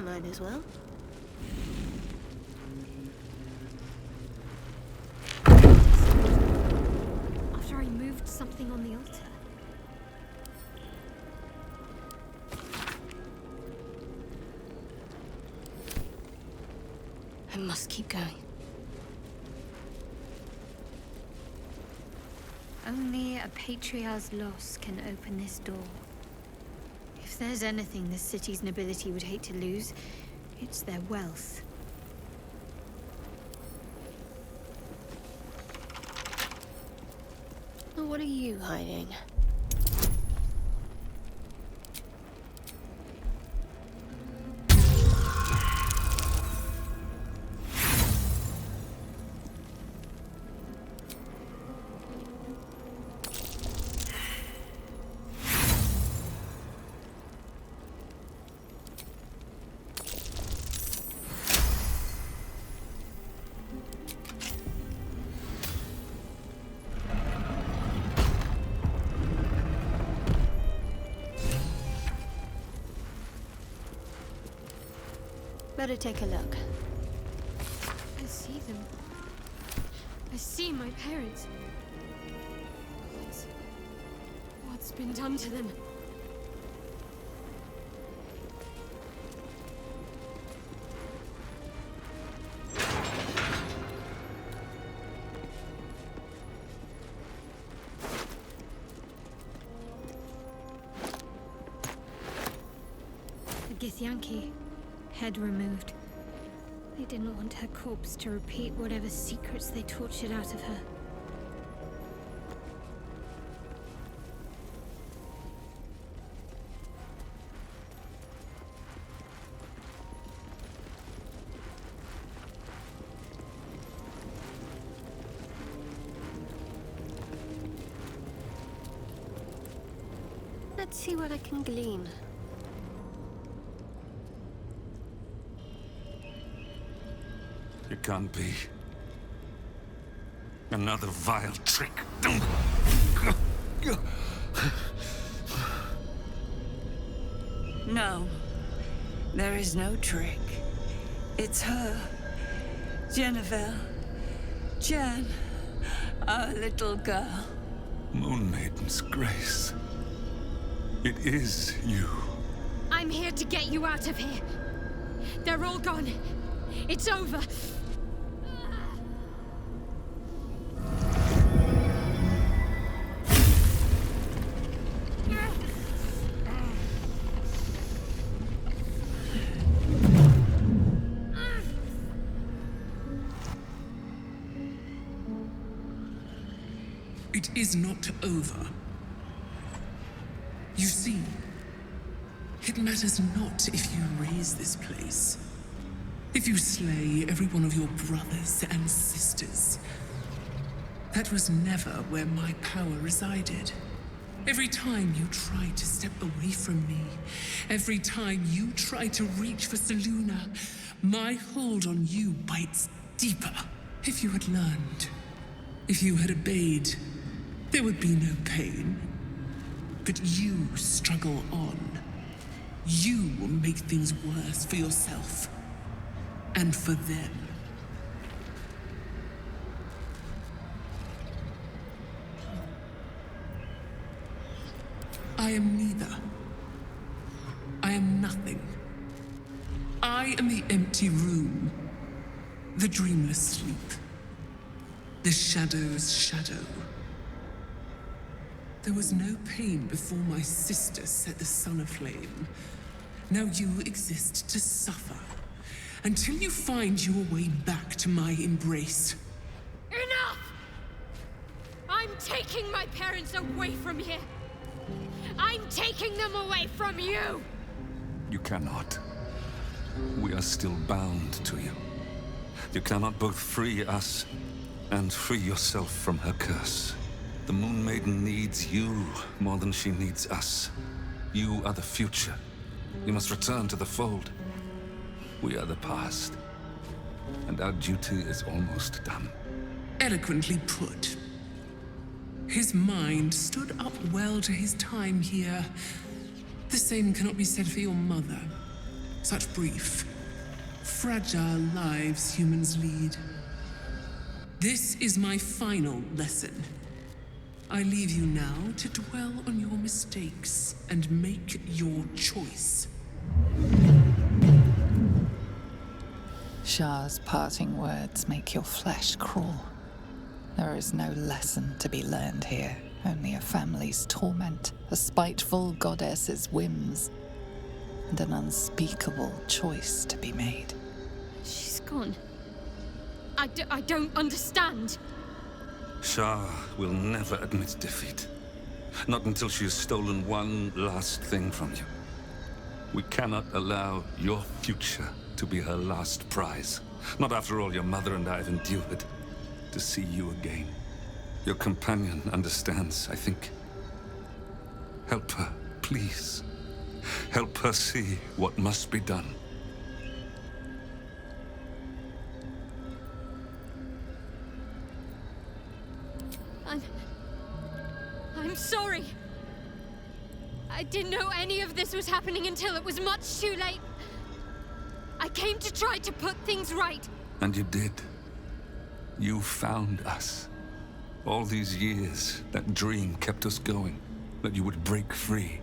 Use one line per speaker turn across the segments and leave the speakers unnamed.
Might as well.
After I moved something on the altar.
I must keep going.
Only a patriarch's loss can open this door. If there's anything this city's nobility would hate to lose, it's their wealth.
What are you hiding? Better take a look.
I see them. I see my parents. What's been done to them? The Githyanki. Head removed. They didn't want her corpse to repeat whatever secrets they tortured out of her.
Let's see what I can glean.
It can't be. Another vile trick.
No. There is no trick. It's her. Jennifer. Jen. Our little girl.
Moon Maiden's grace. It is you.
I'm here to get you out of here. They're all gone. It's over.
It is not over. You see, it matters not if you raise this place. If you slay every one of your brothers and sisters. That was never where my power resided. Every time you try to step away from me, every time you try to reach for Selûne, my hold on you bites deeper. If you had learned, if you had obeyed, there would be no pain. But you struggle on. You will make things worse for yourself. And for them. I am neither. I am nothing. I am the empty room. The dreamless sleep. The shadow's shadow. There was no pain before my sister set the sun aflame. Now you exist to suffer. Until you find your way back to my embrace.
Enough! I'm taking my parents away from here. I'm taking them away from you!
You cannot. We are still bound to you. You cannot both free us and free yourself from her curse. The Moon Maiden needs you more than she needs us. You are the future. You must return to the fold. We are the past. And our duty is almost done.
Eloquently put. His mind stood up well to his time here. The same cannot be said for your mother. Such brief, fragile lives humans lead. This is my final lesson. I leave you now to dwell on your mistakes and make your choice.
Shah's parting words make your flesh crawl. There is no lesson to be learned here, only a family's torment, a spiteful goddess's whims, and an unspeakable choice to be made.
She's gone. I don't understand.
Shah will never admit defeat. Not until she has stolen one last thing from you. We cannot allow your future to be her last prize. Not after all your mother and I have endured. To see you again. Your companion understands, I think. Help her, please. Help her see what must be done.
I'm sorry. I didn't know any of this was happening until it was much too late. I came to try to put things right.
And you did. You found us. All these years, that dream kept us going. That you would break free.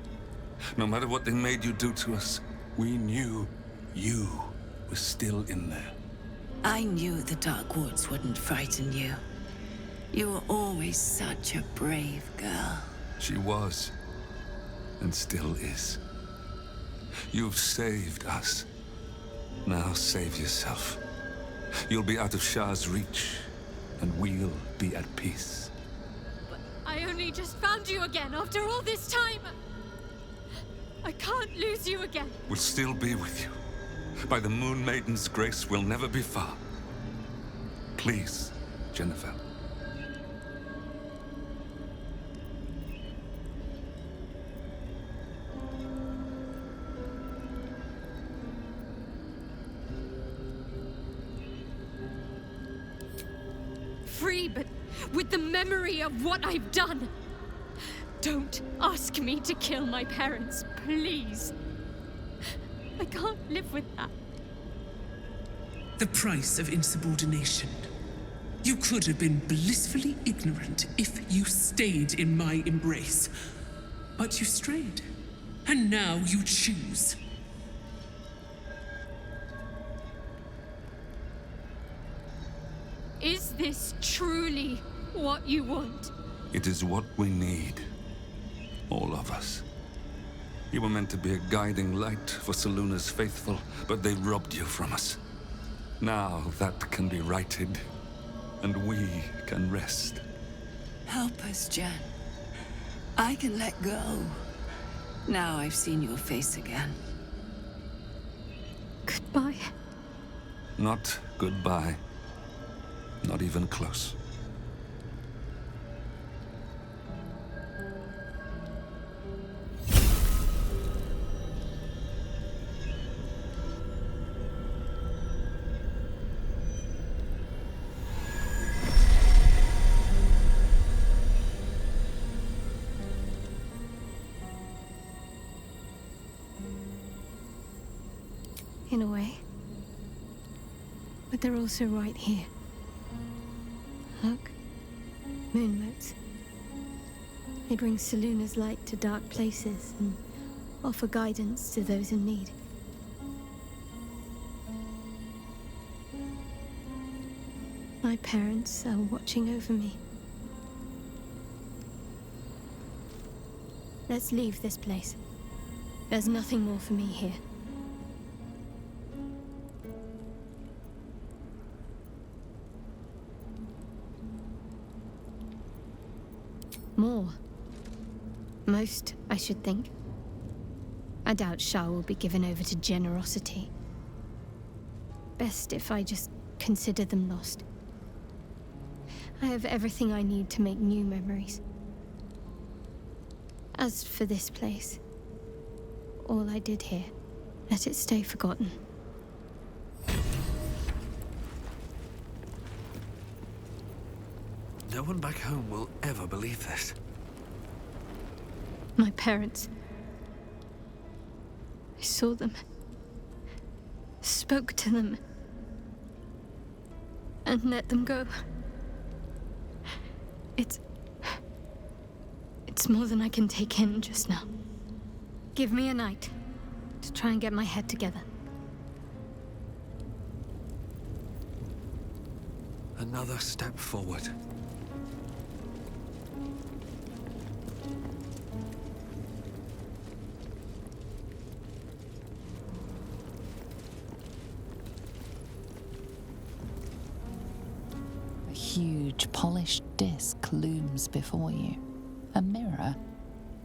No matter what they made you do to us, we knew you were still in there.
I knew the Dark Woods wouldn't frighten you. You were always such a brave girl.
She was, and still is. You've saved us. Now save yourself. You'll be out of Shah's reach, and we'll be at peace.
But I only just found you again after all this time. I can't lose you again.
We'll still be with you. By the Moon Maiden's grace, we'll never be far. Please, Jennifer.
Free, but with the memory of what I've done. Don't ask me to kill my parents, please. I can't live with that.
The price of insubordination. You could have been blissfully ignorant if you stayed in my embrace. But you strayed. And now you choose.
Is this truly what you want?
It is what we need. All of us. You were meant to be a guiding light for Selûne's faithful, but they robbed you from us. Now that can be righted, and we can rest.
Help us, Jen. I can let go. Now I've seen your face again.
Goodbye.
Not goodbye. Not even close.
In a way. But they're also right here. Look. Moonmotes. They bring Selûne's light to dark places and offer guidance to those in need. My parents are watching over me. Let's leave this place. There's nothing more for me here. More. Most, I should think. I doubt Shah will be given over to generosity. Best if I just consider them lost. I have everything I need to make new memories. As for this place, all I did here, let it stay forgotten.
No one back home will ever believe this.
My parents. I saw them. spoke to them and let them go. It's more than I can take in just now. Give me a night to try and get my head together.
Another step forward.
A huge, polished disc looms before you. A mirror,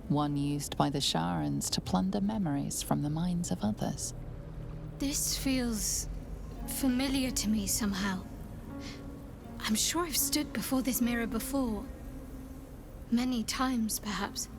one used by the Sharans to plunder memories from the minds of others.
This feels familiar to me somehow. I'm sure I've stood before this mirror before. Many times, perhaps.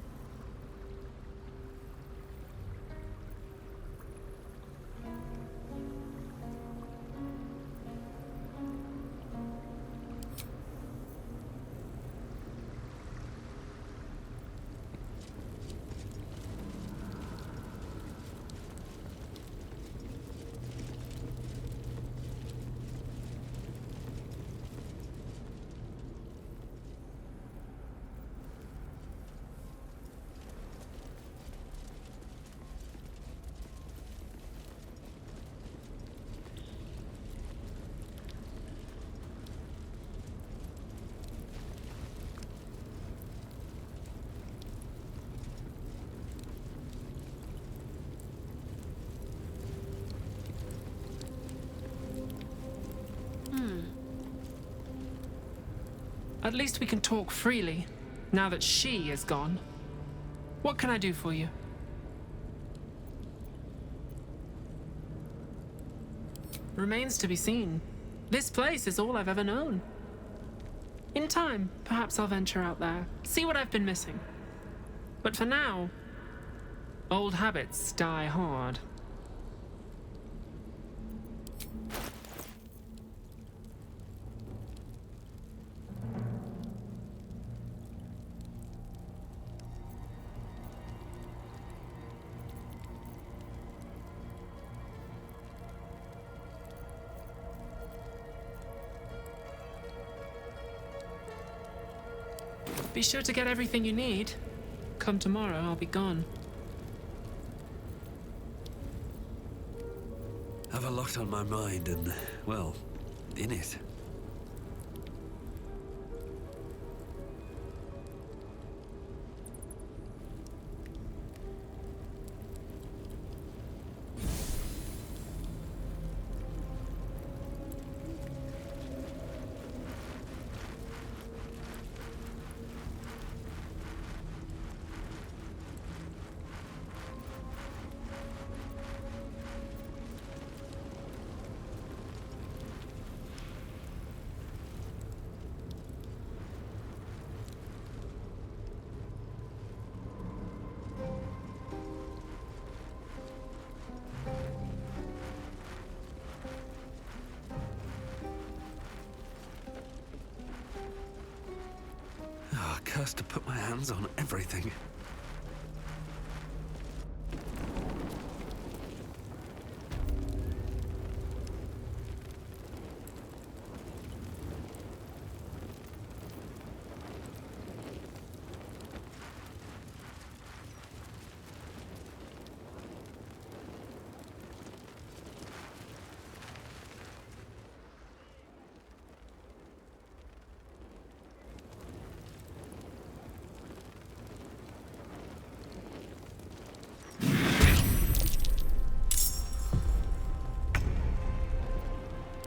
At least we can talk freely, now that she is gone. What can I do for you? Remains to be seen. This place is all I've ever known. In time, perhaps I'll venture out there, see what I've been missing. But for now, old habits die hard. Be sure to get everything you need. Come tomorrow, I'll be gone.
Have a lot on my mind and, well, in it. Oh, cursed to put my hands on everything.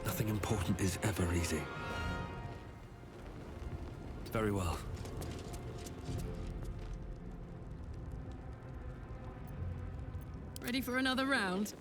Nothing important is ever easy. Very well.
Ready for another round?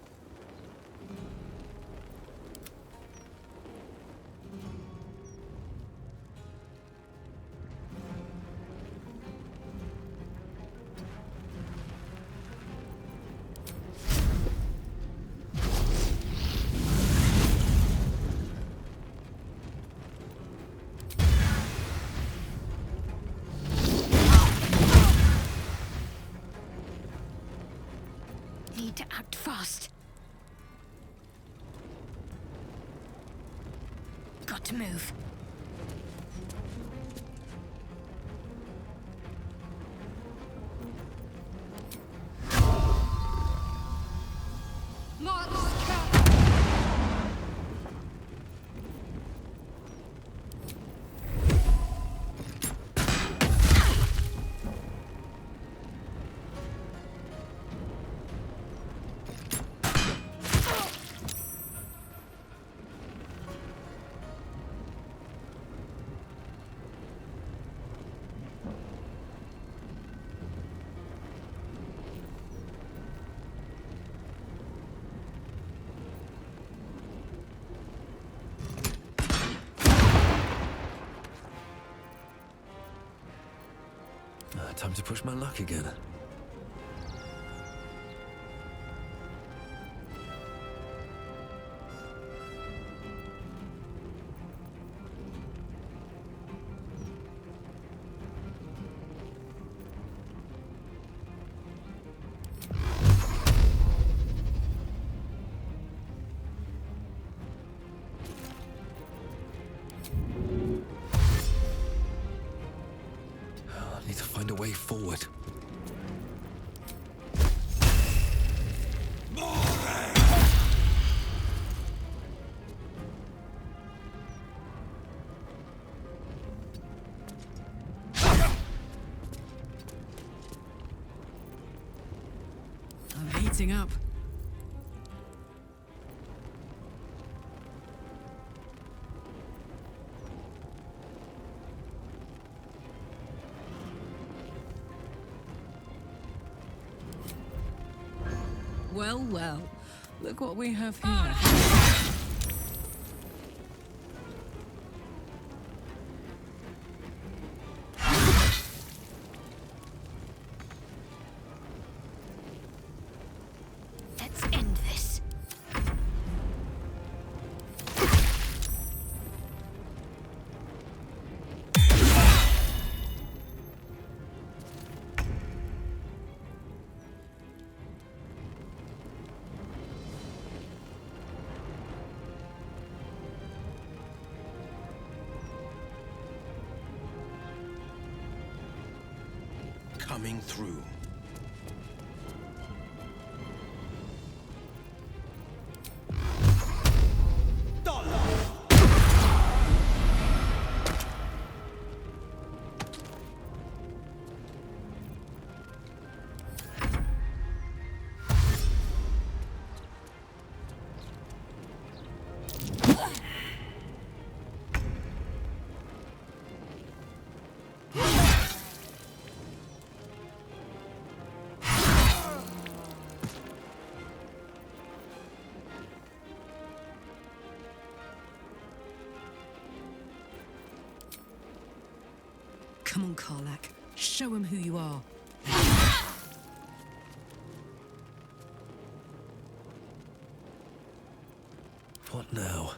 Need to act fast.
got to move.
Time to push my luck again. Need to find a way forward.
I'm heating up. Well, well. Look what we have here.
Let's end this.
Coming through.
Come on, Karlak. Show him who you are.
What now?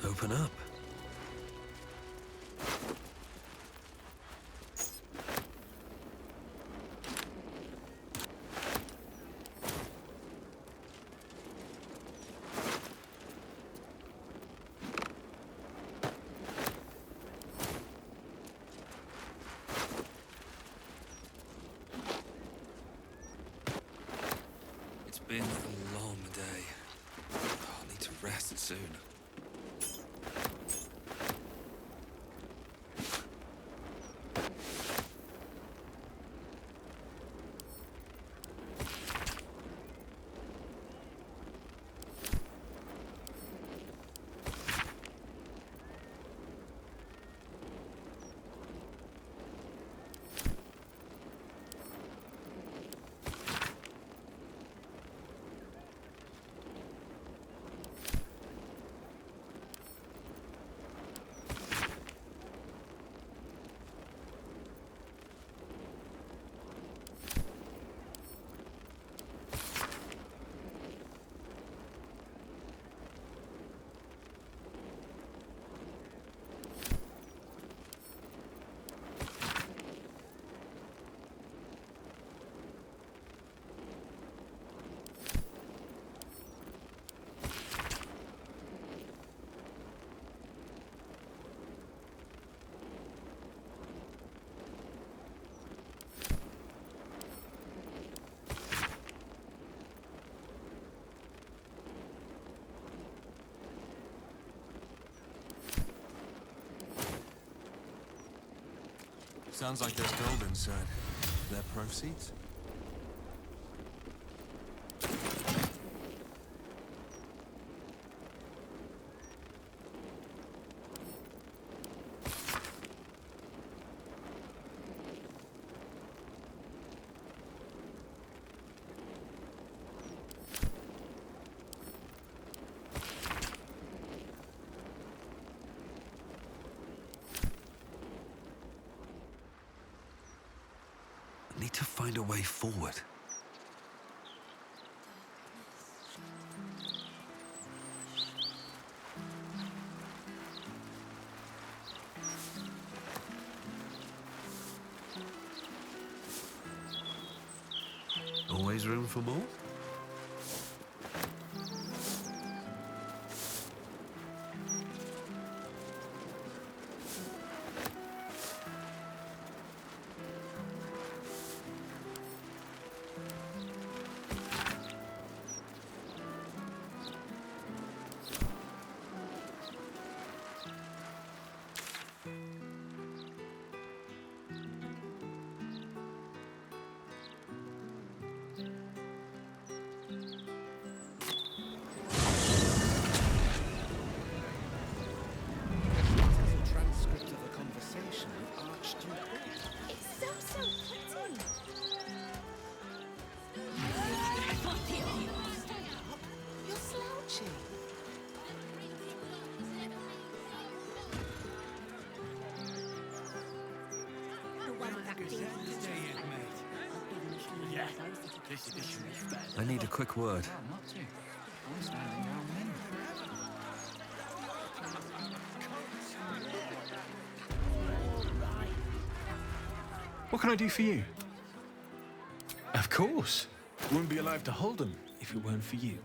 Open up.
It's been a long day. I'll need to rest soon.
Sounds like there's gold inside. Their proceeds?
I need to find a way forward. Always room for more? I need a quick word.
What can I do for you? Of course. Wouldn't be alive to hold them if it weren't for you.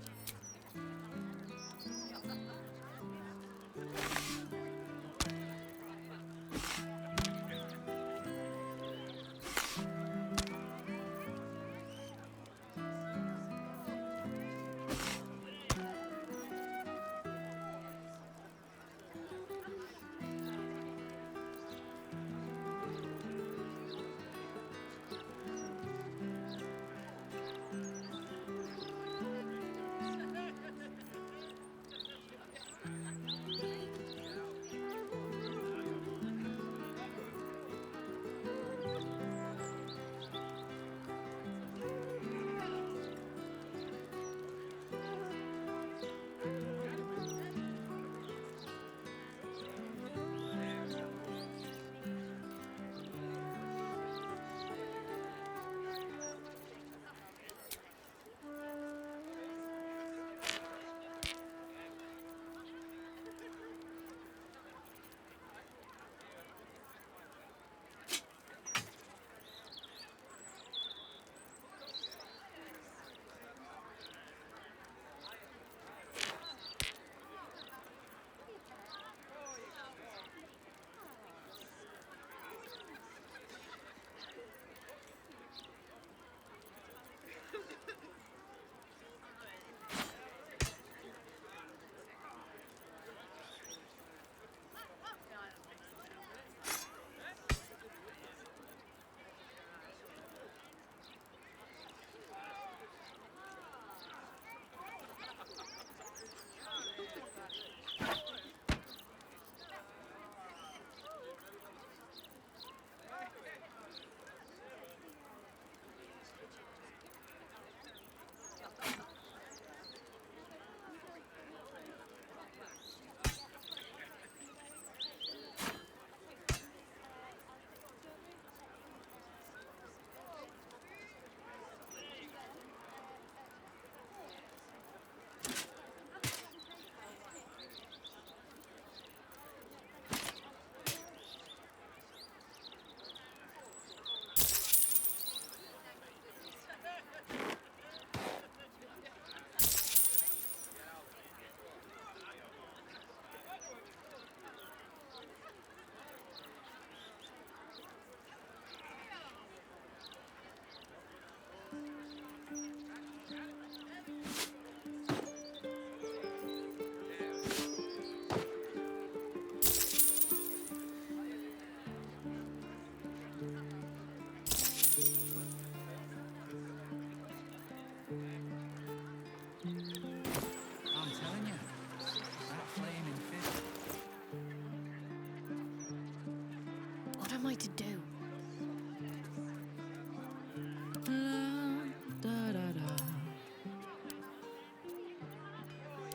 I'm telling you, that flaming fish.
What am I to do?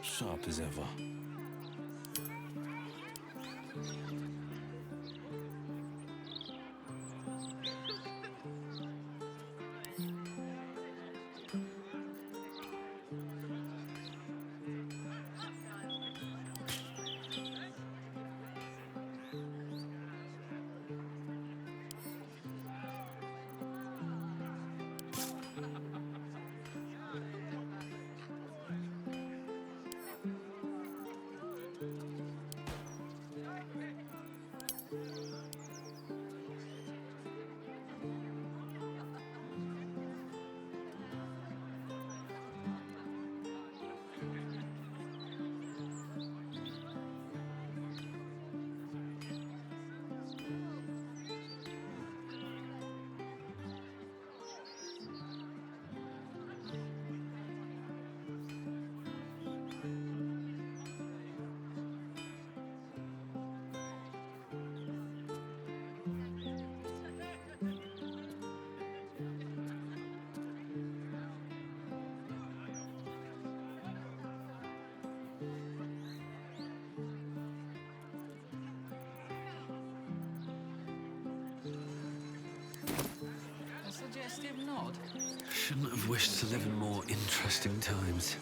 Sharp as ever.
A suggestive nod.
Shouldn't have wished to live in more interesting times.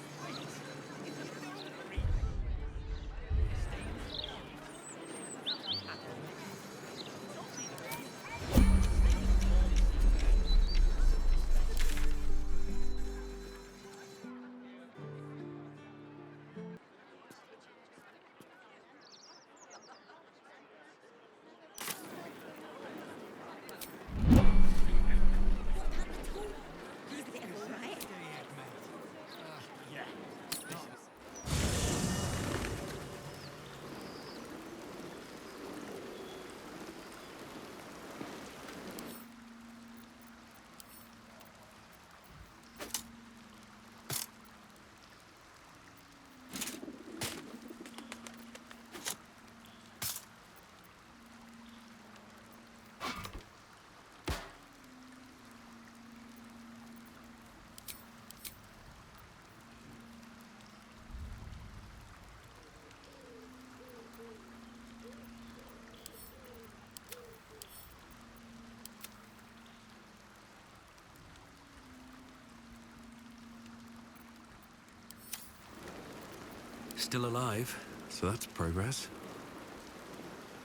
Still alive, so that's progress.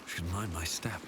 Should mind my step.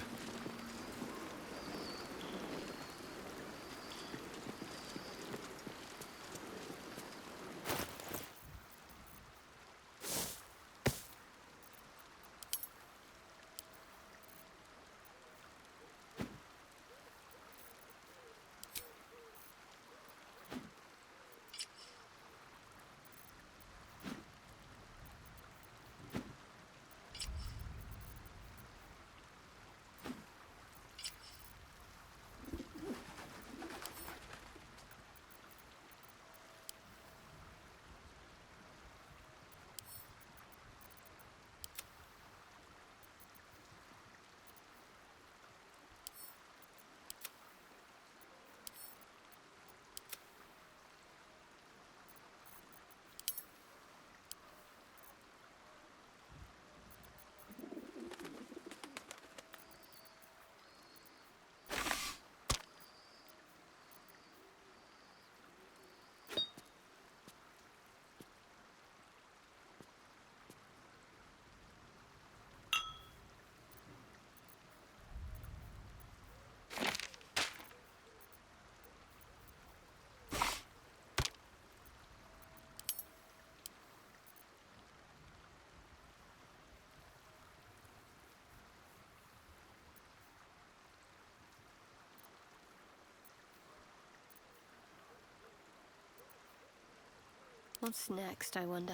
What's next, I wonder?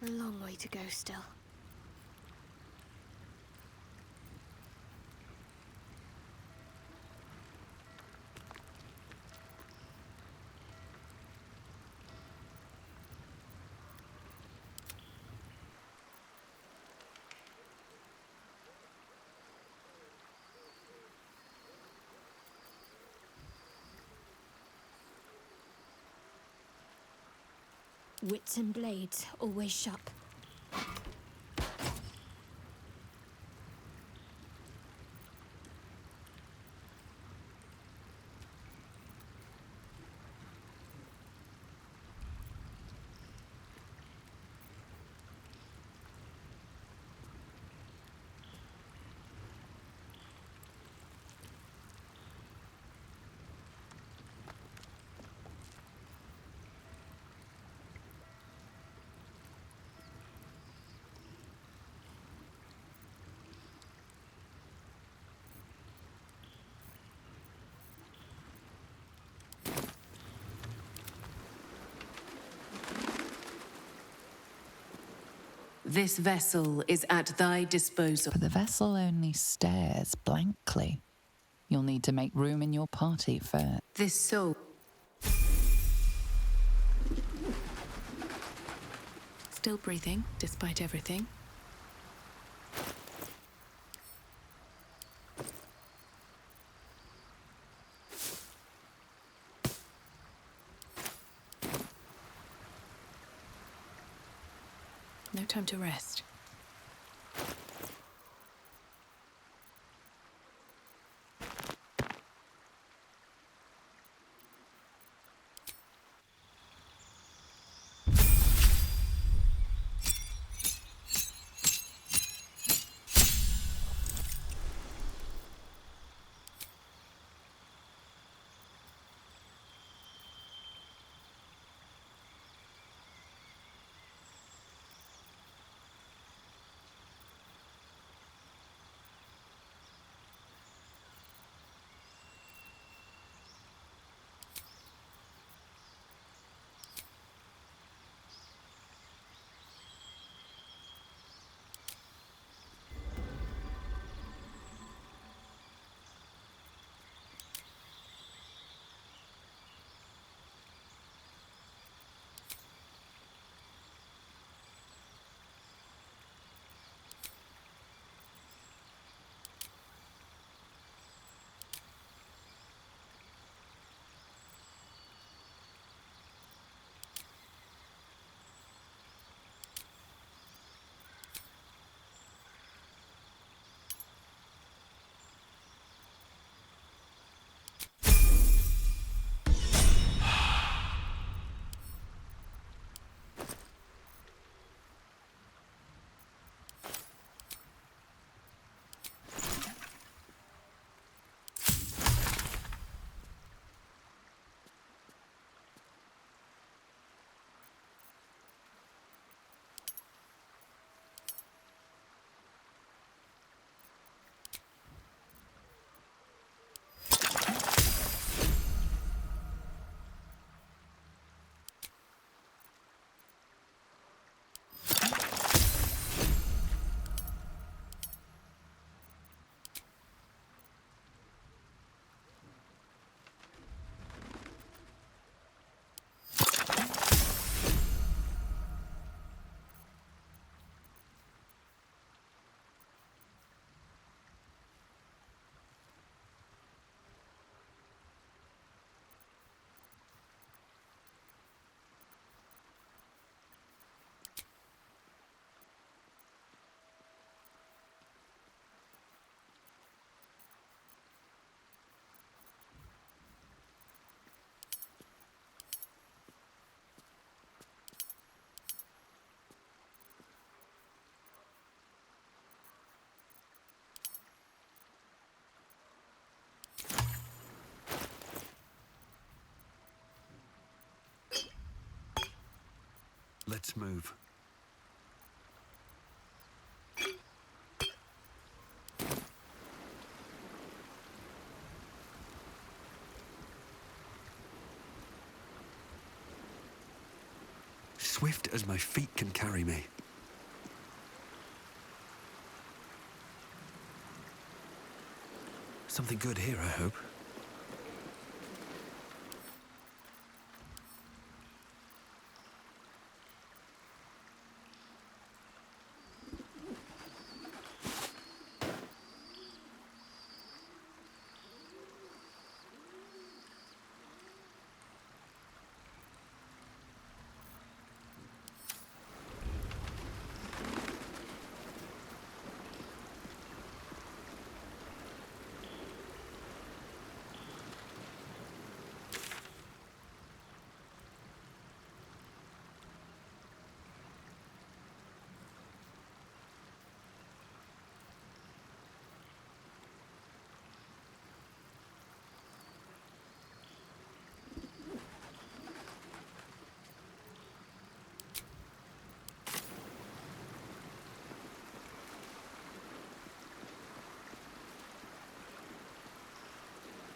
A long way to go still.
Wits and blades, always sharp.
This vessel is at thy disposal.
But the vessel only stares blankly. You'll need to make room in your party first.
This soul. Still breathing, despite everything. No time to rest.
Let's move. swift as my feet can carry me. Something good here, I hope.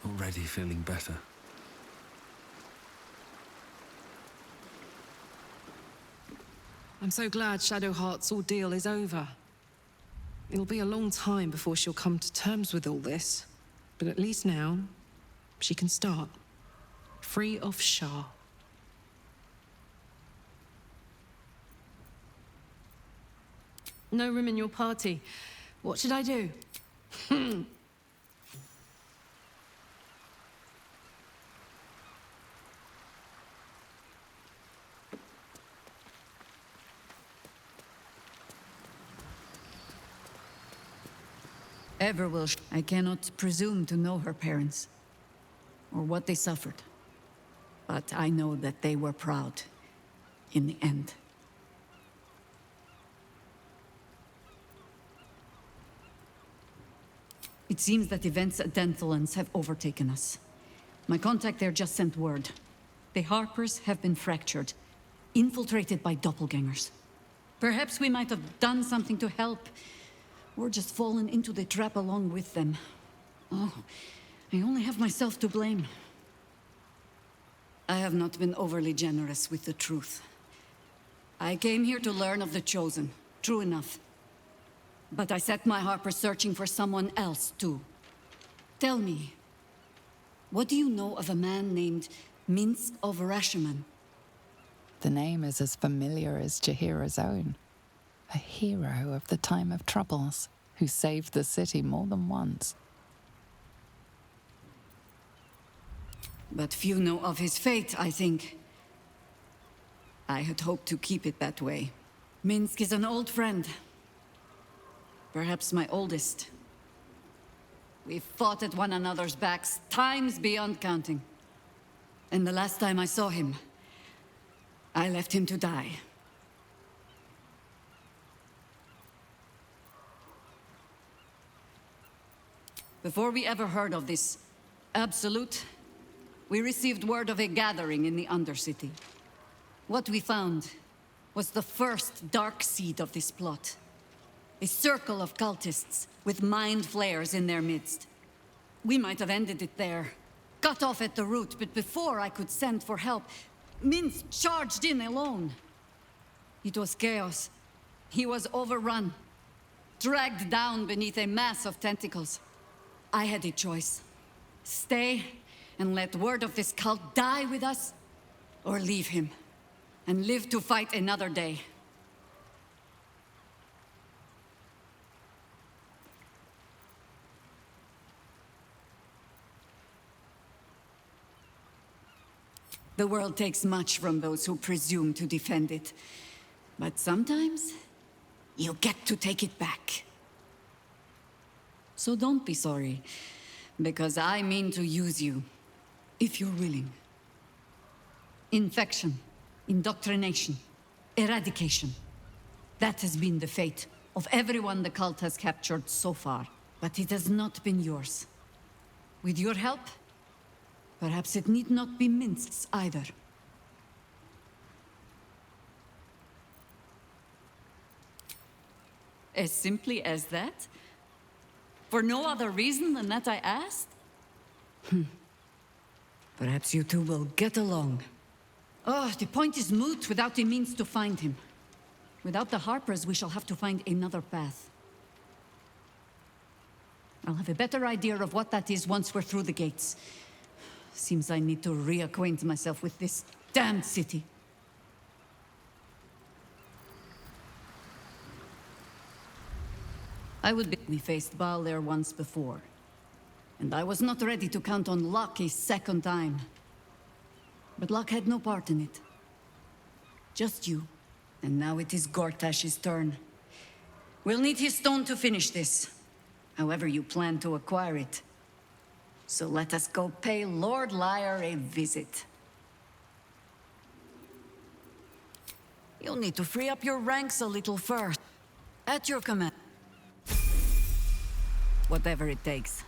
Already feeling better.
I'm so glad Shadowheart's ordeal is over. It'll be a long time before she'll come to terms with all this, but at least now, she can start. Free of Shah. No room in your party. What should I do?
Ever will. I cannot presume to know her parents, or what they suffered. But I know that they were proud, in the end. It seems that events at Denthlands have overtaken us. My contact there just sent word. The Harpers have been fractured, infiltrated by doppelgangers. Perhaps we might have done something to help, or just fallen into the trap along with them. Oh, I only have myself to blame. I have not been overly generous with the truth. I came here to learn of the Chosen, true enough. But I set my Harper searching for someone else, too. Tell me, what do you know of a man named Minsk of Rashiman?
The name is as familiar as Jaheira's own. A hero of the time of troubles, who saved the city more than once.
But few know of his fate, I think. I had hoped to keep it that way. Minsk is an old friend. Perhaps my oldest. We've fought at one another's backs, times beyond counting. And the last time I saw him, I left him to die. Before we ever heard of this Absolute, we received word of a gathering in the Undercity. What we found was the first dark seed of this plot. A circle of cultists with mind flayers in their midst. We might have ended it there, cut off at the root, but before I could send for help, Minsk charged in alone. It was chaos. He was overrun, dragged down beneath a mass of tentacles. I had a choice. Stay and let word of this cult die with us, or leave him and live to fight another day. The world takes much from those who presume to defend it. But sometimes, you get to take it back. So don't be sorry, because I mean to use you, if you're willing. Infection, indoctrination, eradication. That has been the fate of everyone the cult has captured so far. But it has not been yours. With your help, perhaps it need not be Minsk's either. As simply as that? For no other reason than that I asked? Perhaps you two will get along. Oh, the point is moot without the means to find him. Without the Harpers, we shall have to find another path. I'll have a better idea of what that is once we're through the gates. Seems I need to reacquaint myself with this damned city. We faced Baldur once before, and I was not ready to count on luck a second time. But luck had no part in it. Just you. And now it is Gortash's turn. We'll need his stone to finish this, however you plan to acquire it. So let us go pay Lord Lyre a visit. You'll need to free up your ranks a little first. At your command. Whatever it takes.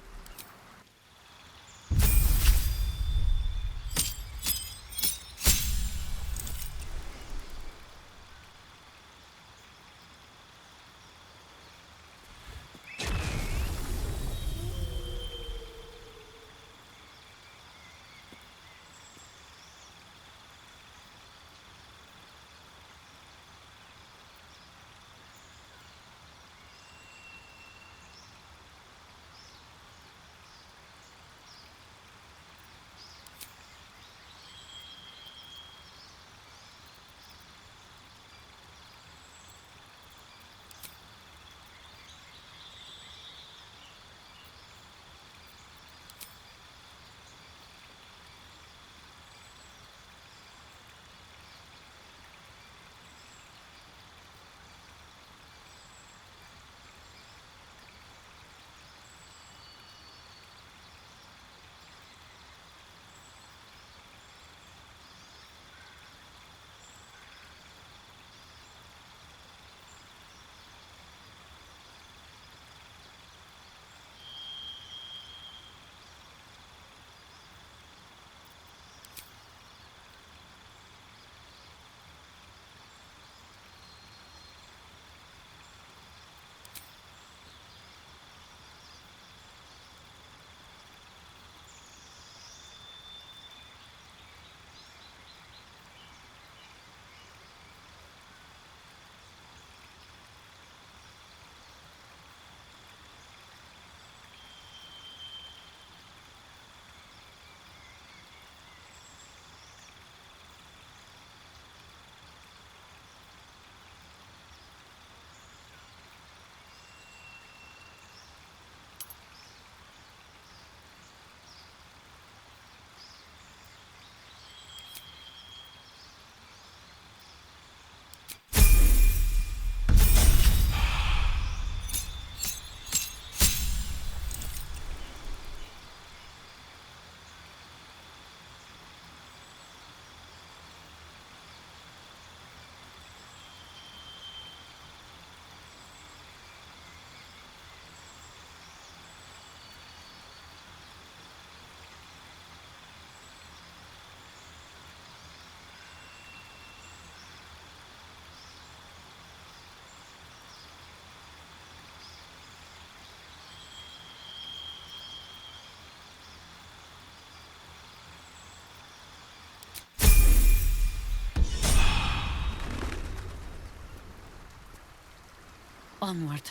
Onward.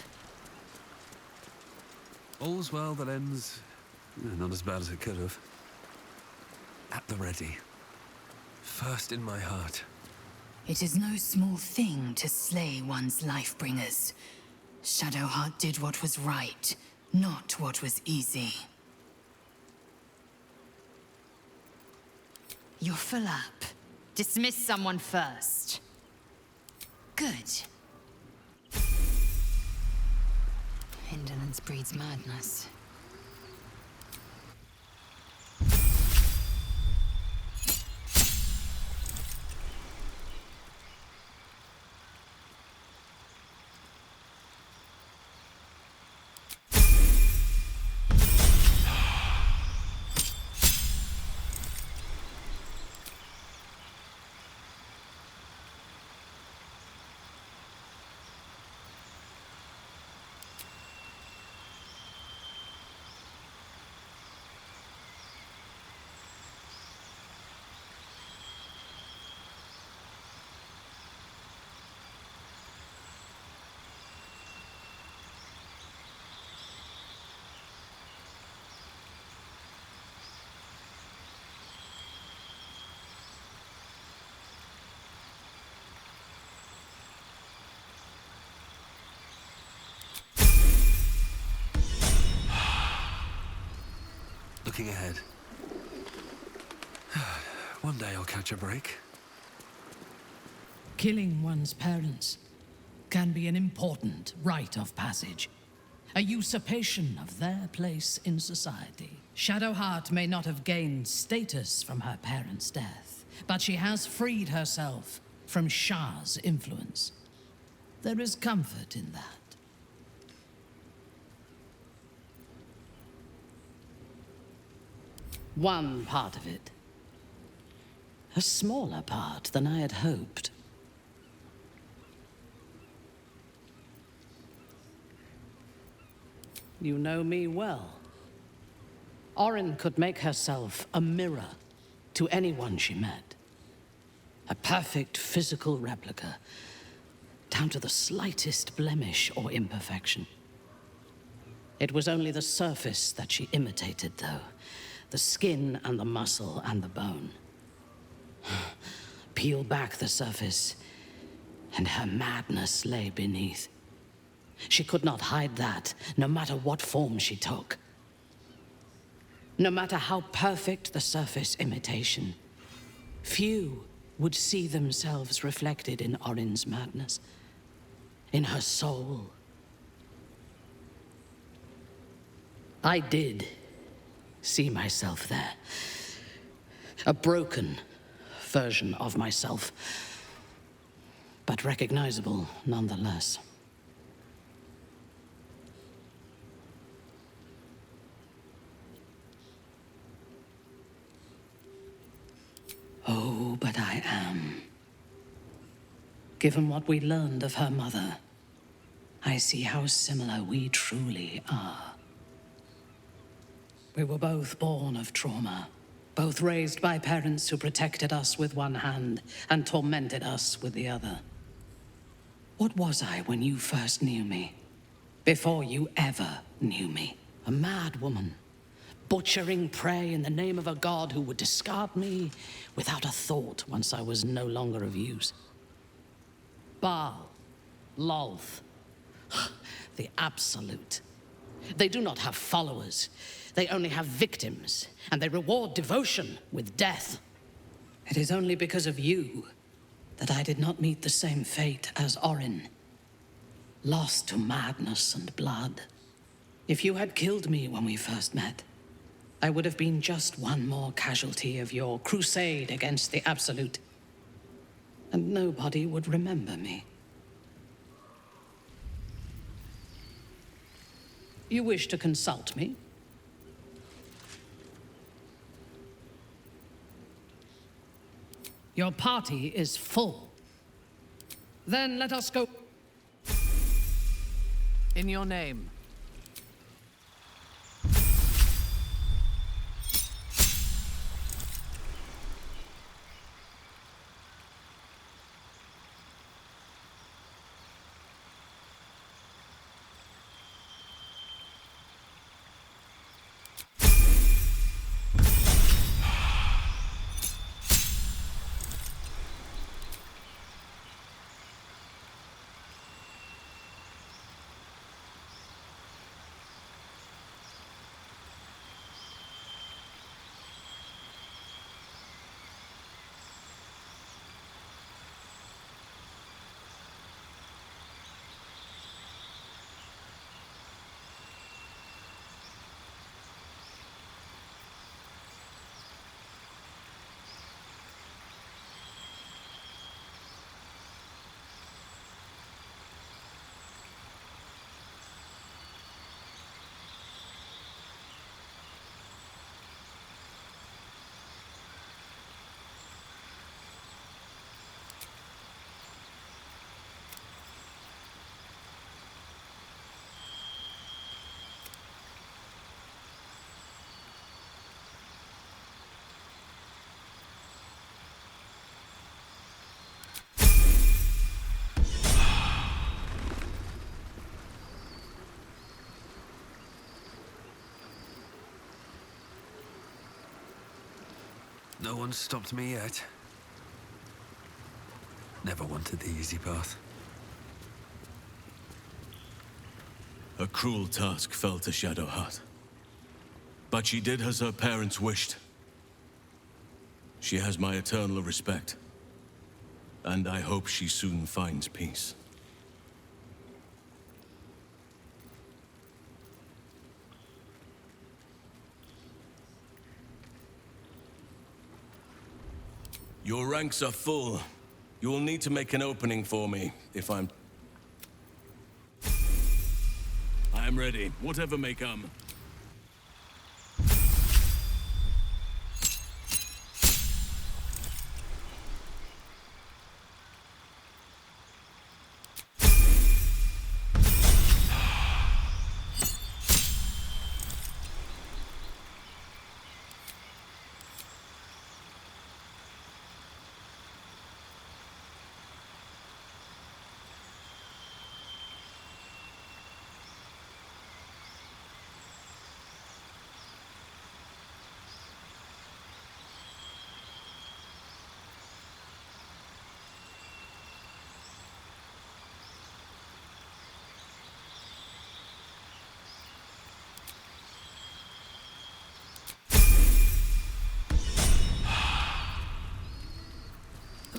All's well that ends not as bad as it could have. At the ready. First in my heart.
It is no small thing to slay one's life-bringers. Shadowheart did what was right, not what was easy. You're full up. Dismiss someone first. Good. Indolence breeds madness.
looking ahead. One day I'll catch a break.
Killing one's parents can be an important rite of passage. A usurpation of their place in society. Shadowheart may not have gained status from her parents' death, but she has freed herself from Shah's influence. There is comfort in that. One part of it. A smaller part than I had hoped. You know me well. Orin could make herself a mirror to anyone she met. A perfect physical replica, down to the slightest blemish or imperfection. It was only the surface that she imitated, though. The skin and the muscle and the bone. Peel back the surface, and her madness lay beneath. She could not hide that, no matter what form she took. No matter how perfect the surface imitation, few would see themselves reflected in Orin's madness, in her soul. I did see myself there. A broken version of myself, but recognizable nonetheless. Oh, but I am. Given what we learned of her mother, I see how similar we truly are. We were both born of trauma, both raised by parents who protected us with one hand and tormented us with the other. What was I when you first knew me? Before you ever knew me? A mad woman, butchering prey in the name of a god who would discard me without a thought once I was no longer of use. Baal, Lolth, the Absolute. They do not have followers. They only have victims, and they reward devotion with death. It is only because of you that I did not meet the same fate as Orin. Lost to madness and blood. If you had killed me when we first met, I would have been just one more casualty of your crusade against the Absolute. And nobody would remember me. You wish to consult me? Your party is full. Then let us go. In your name.
No one's stopped me yet. Never wanted the easy path.
A cruel task fell to Shadowheart.
But she did as her parents wished. She has my eternal respect. And I hope she soon finds peace. Your ranks are full. You will need to make an opening for me, if I am ready, whatever may come.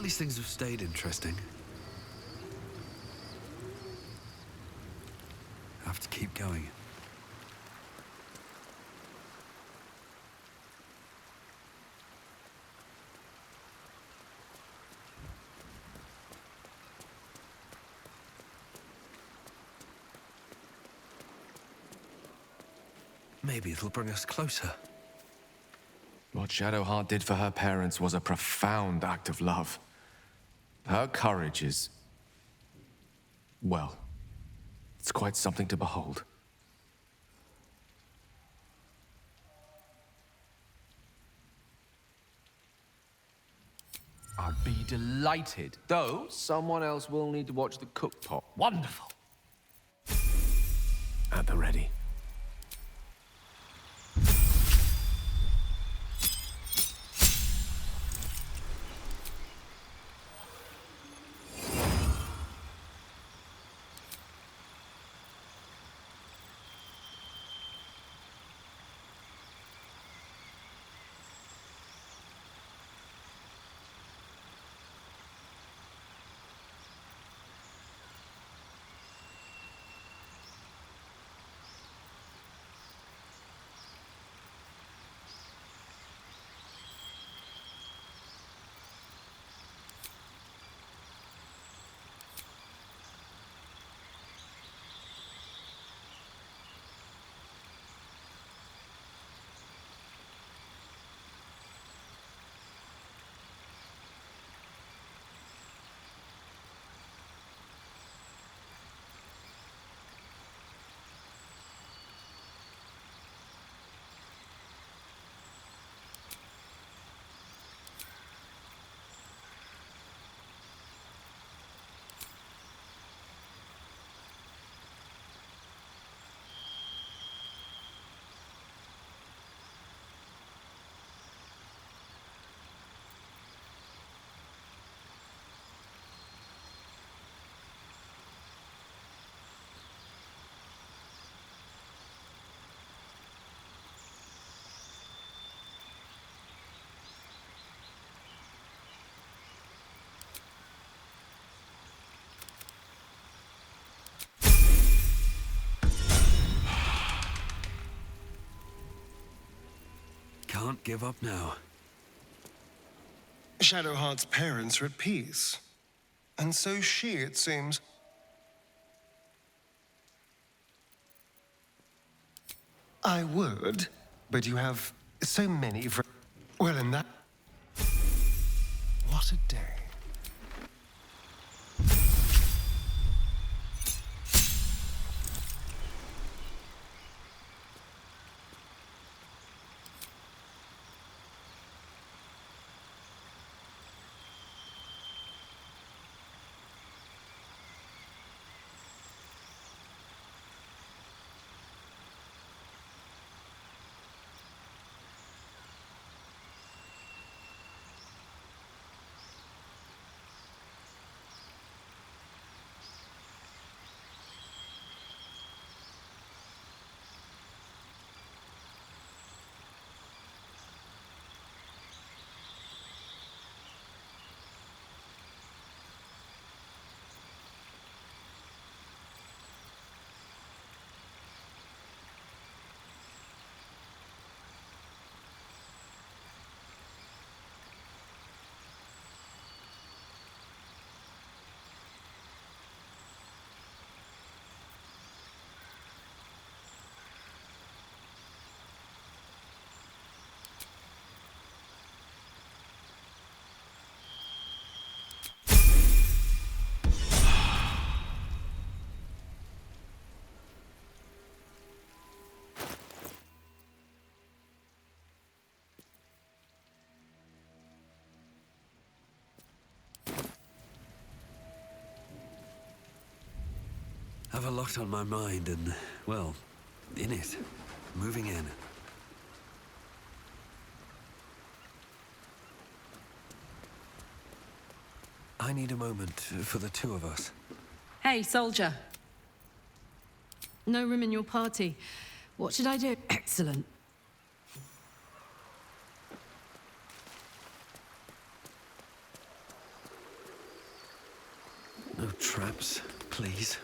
At least things have stayed interesting. Have to keep going. Maybe it'll bring us closer.
What Shadowheart did for her parents was a profound act of love. Her courage is... well, it's quite something to behold.
I'd be delighted, though someone else will need to watch the cook pot. Wonderful.
At the ready.
Can't give up now.
Shadowheart's parents are at peace. And so she, it seems. I would, but you have so many well, in that... What a day.
Have a lot on my mind and, well, in it. Moving in. I need a moment for the two of us.
Hey, soldier. No room in your party. What should I do? Excellent.
No traps, please.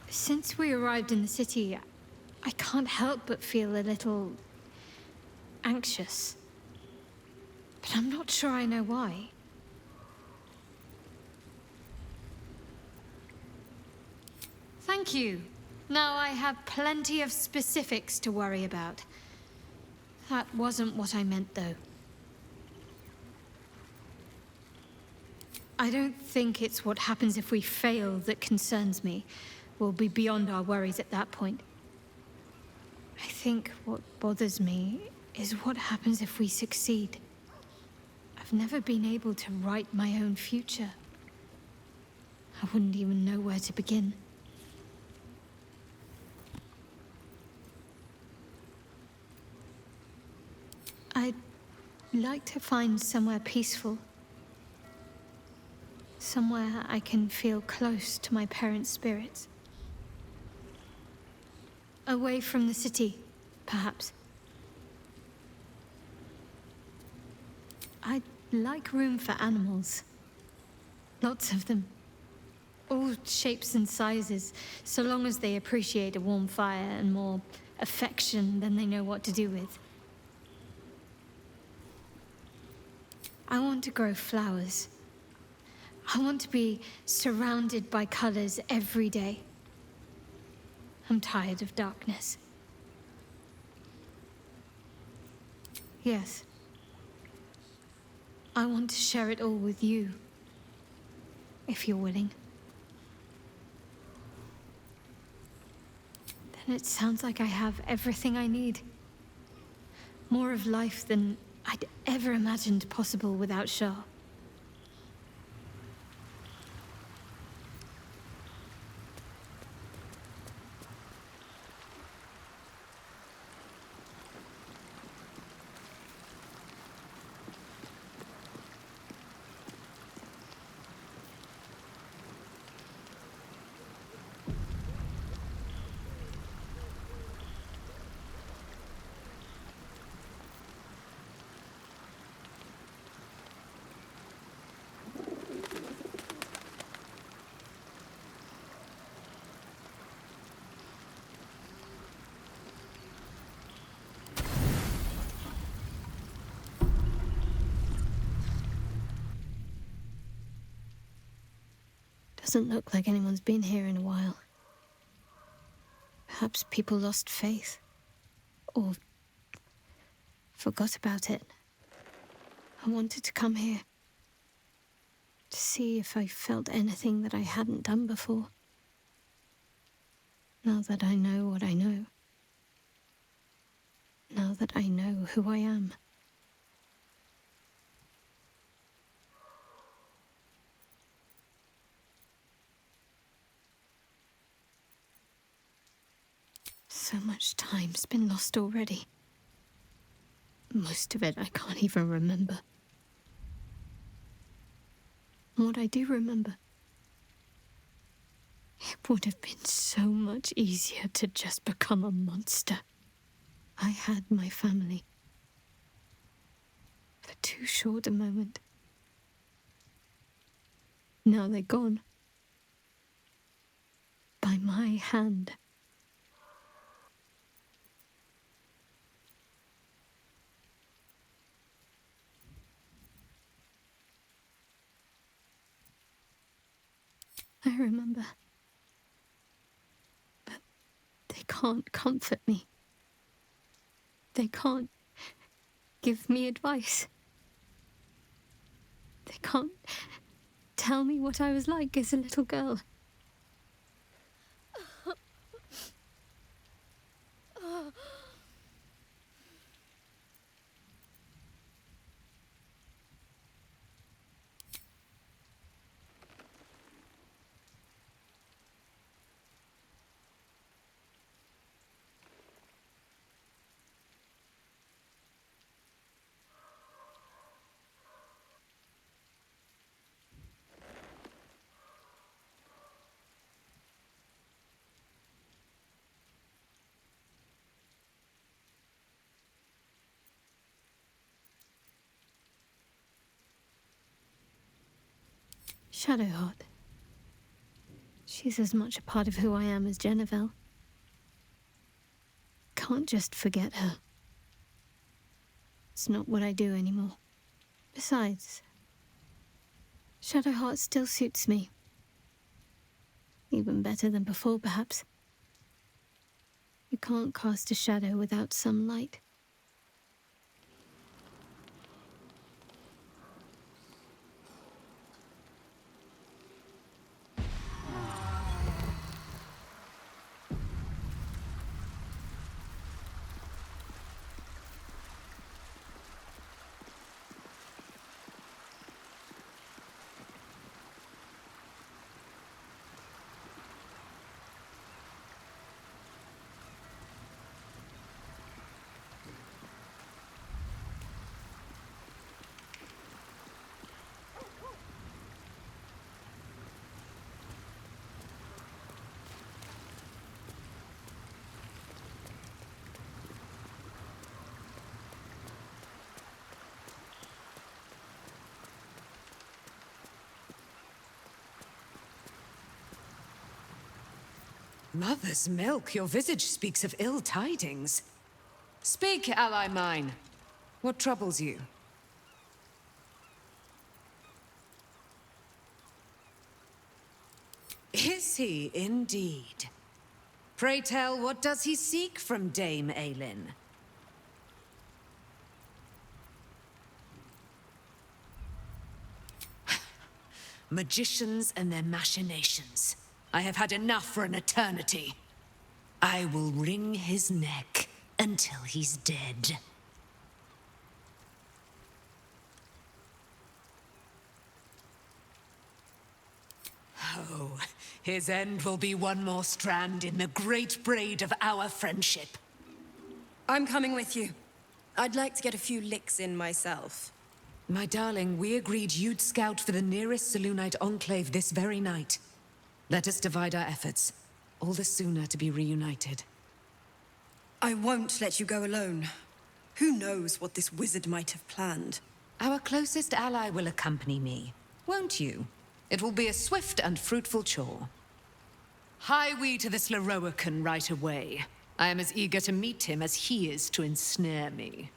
Since we arrived in the city, I can't help but feel a little anxious. But I'm not sure I know why. Thank you. Now I have plenty of specifics to worry about. That wasn't what I meant, though. I don't think it's what happens if we fail that concerns me. We'll be beyond our worries at that point. I think what bothers me is what happens if we succeed. I've never been able to write my own future. I wouldn't even know where to begin. I'd like to find somewhere peaceful. Somewhere I can feel close to my parents' spirits. Away from the city, perhaps. I'd like room for animals. Lots of them. All shapes and sizes, so long as they appreciate a warm fire and more affection than they know what to do with. I want to grow flowers. I want to be surrounded by colors every day. I'm tired of darkness. Yes. I want to share it all with you, if you're willing. Then it sounds like I have everything I need. More of life than I'd ever imagined possible without Shah. Doesn't look like anyone's been here in a while. Perhaps people lost faith. Or forgot about it. I wanted to come here. To see if I felt anything that I hadn't done before. Now that I know what I know. Now that I know who I am. So much time's been lost already. Most of it I can't even remember. And what I do remember, it would have been so much easier to just become a monster. I had my family. For too short a moment. Now they're gone. By my hand. I remember. But they can't comfort me. They can't give me advice. They can't tell me what I was like as a little girl. Shadowheart. She's as much a part of who I am as Jennifer. Can't just forget her. It's not what I do anymore. Besides, Shadowheart still suits me. Even better than before, perhaps. You can't cast a shadow without some light.
Mother's milk, your visage speaks of ill tidings. Speak, ally mine. What troubles you? Is he indeed? Pray tell, what does he seek from Dame Aelin? Magicians and their machinations. I have had enough for an eternity. I will wring his neck until he's dead. Oh, his end will be one more strand in the great braid of our friendship.
I'm coming with you. I'd like to get a few licks in myself.
My darling, we agreed you'd scout for the nearest Selûnite enclave this very night. Let us divide our efforts, all the sooner to be reunited.
I won't let you go alone. Who knows what this wizard might have planned?
Our closest ally will accompany me, won't you? It will be a swift and fruitful chore. Hie we to this Leroican right away. I am as eager to meet him as he is to ensnare me.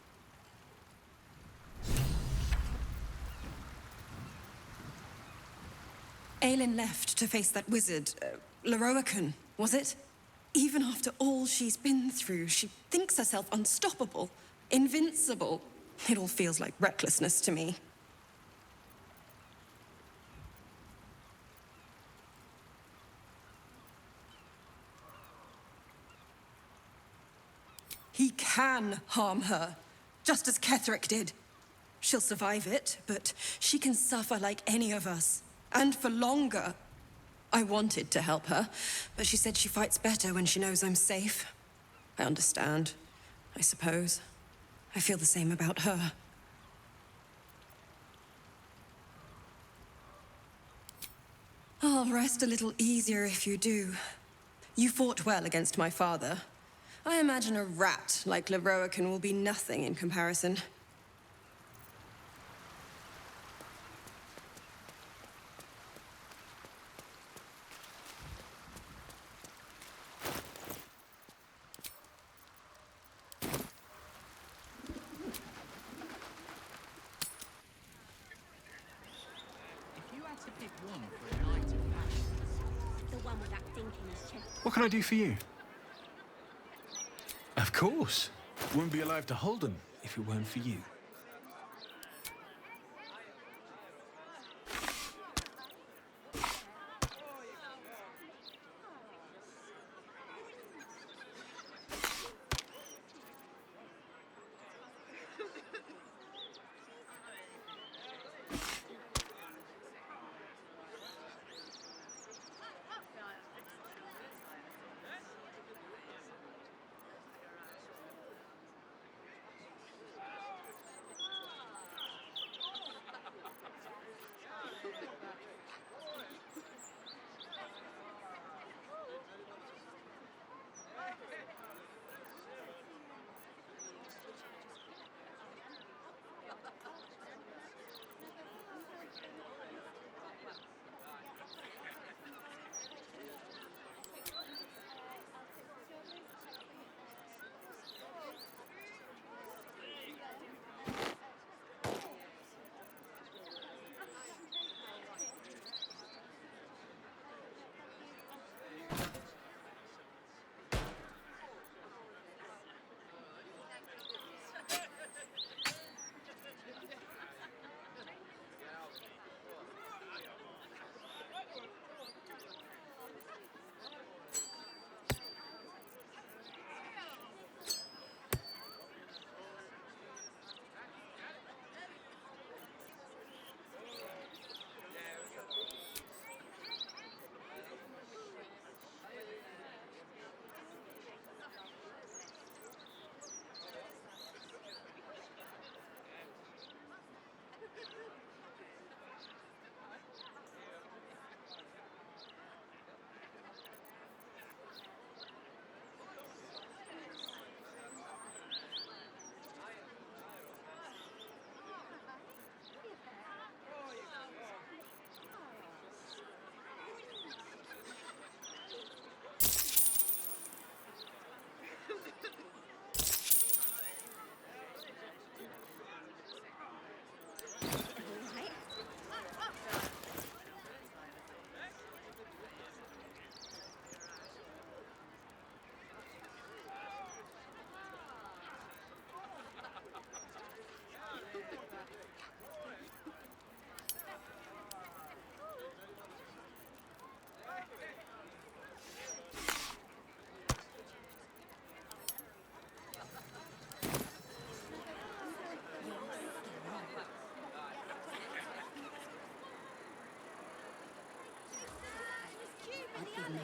Aelin left to face that wizard, Leroican, was it? Even after all she's been through, she thinks herself unstoppable, invincible. It all feels like recklessness to me. He can harm her, just as Cleric did. She'll survive it, but she can suffer like any of us, and for longer. I wanted to help her, but she said she fights better when she knows I'm safe. I understand, I suppose. I feel the same about her. I'll rest a little easier if you do. You fought well against my father. I imagine a rat like Leroican will be nothing in comparison.
What can I do for you? Of course. Wouldn't be alive to hold them if it weren't for you.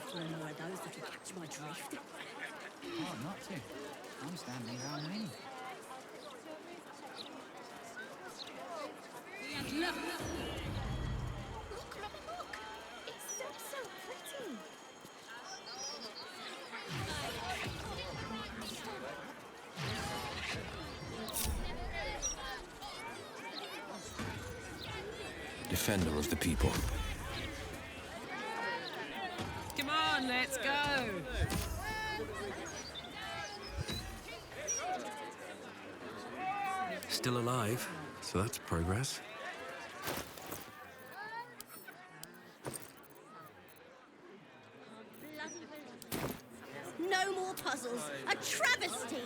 For more of those that'll catch my drift.
Hard not to. I'm standing around me.
Look!
Look! It's so pretty.
Defender of the people.
Come on, let's go!
Still alive, so that's progress.
More puzzles. A travesty.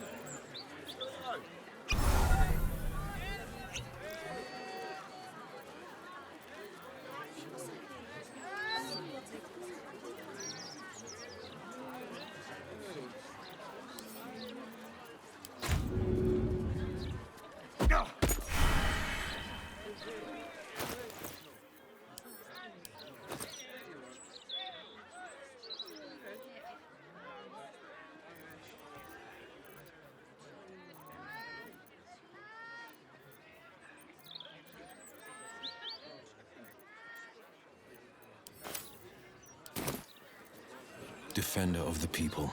Defender of the people.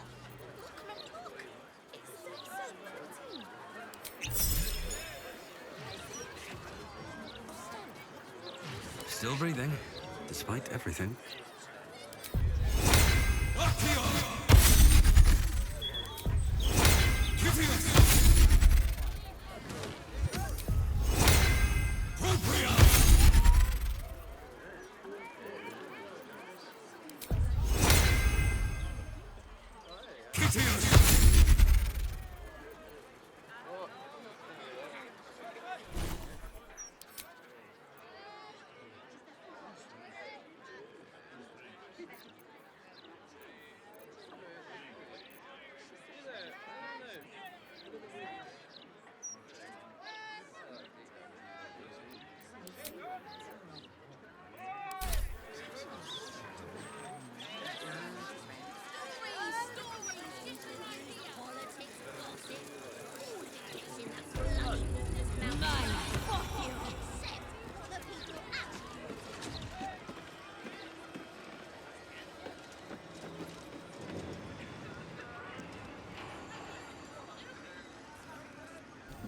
Still breathing, despite everything.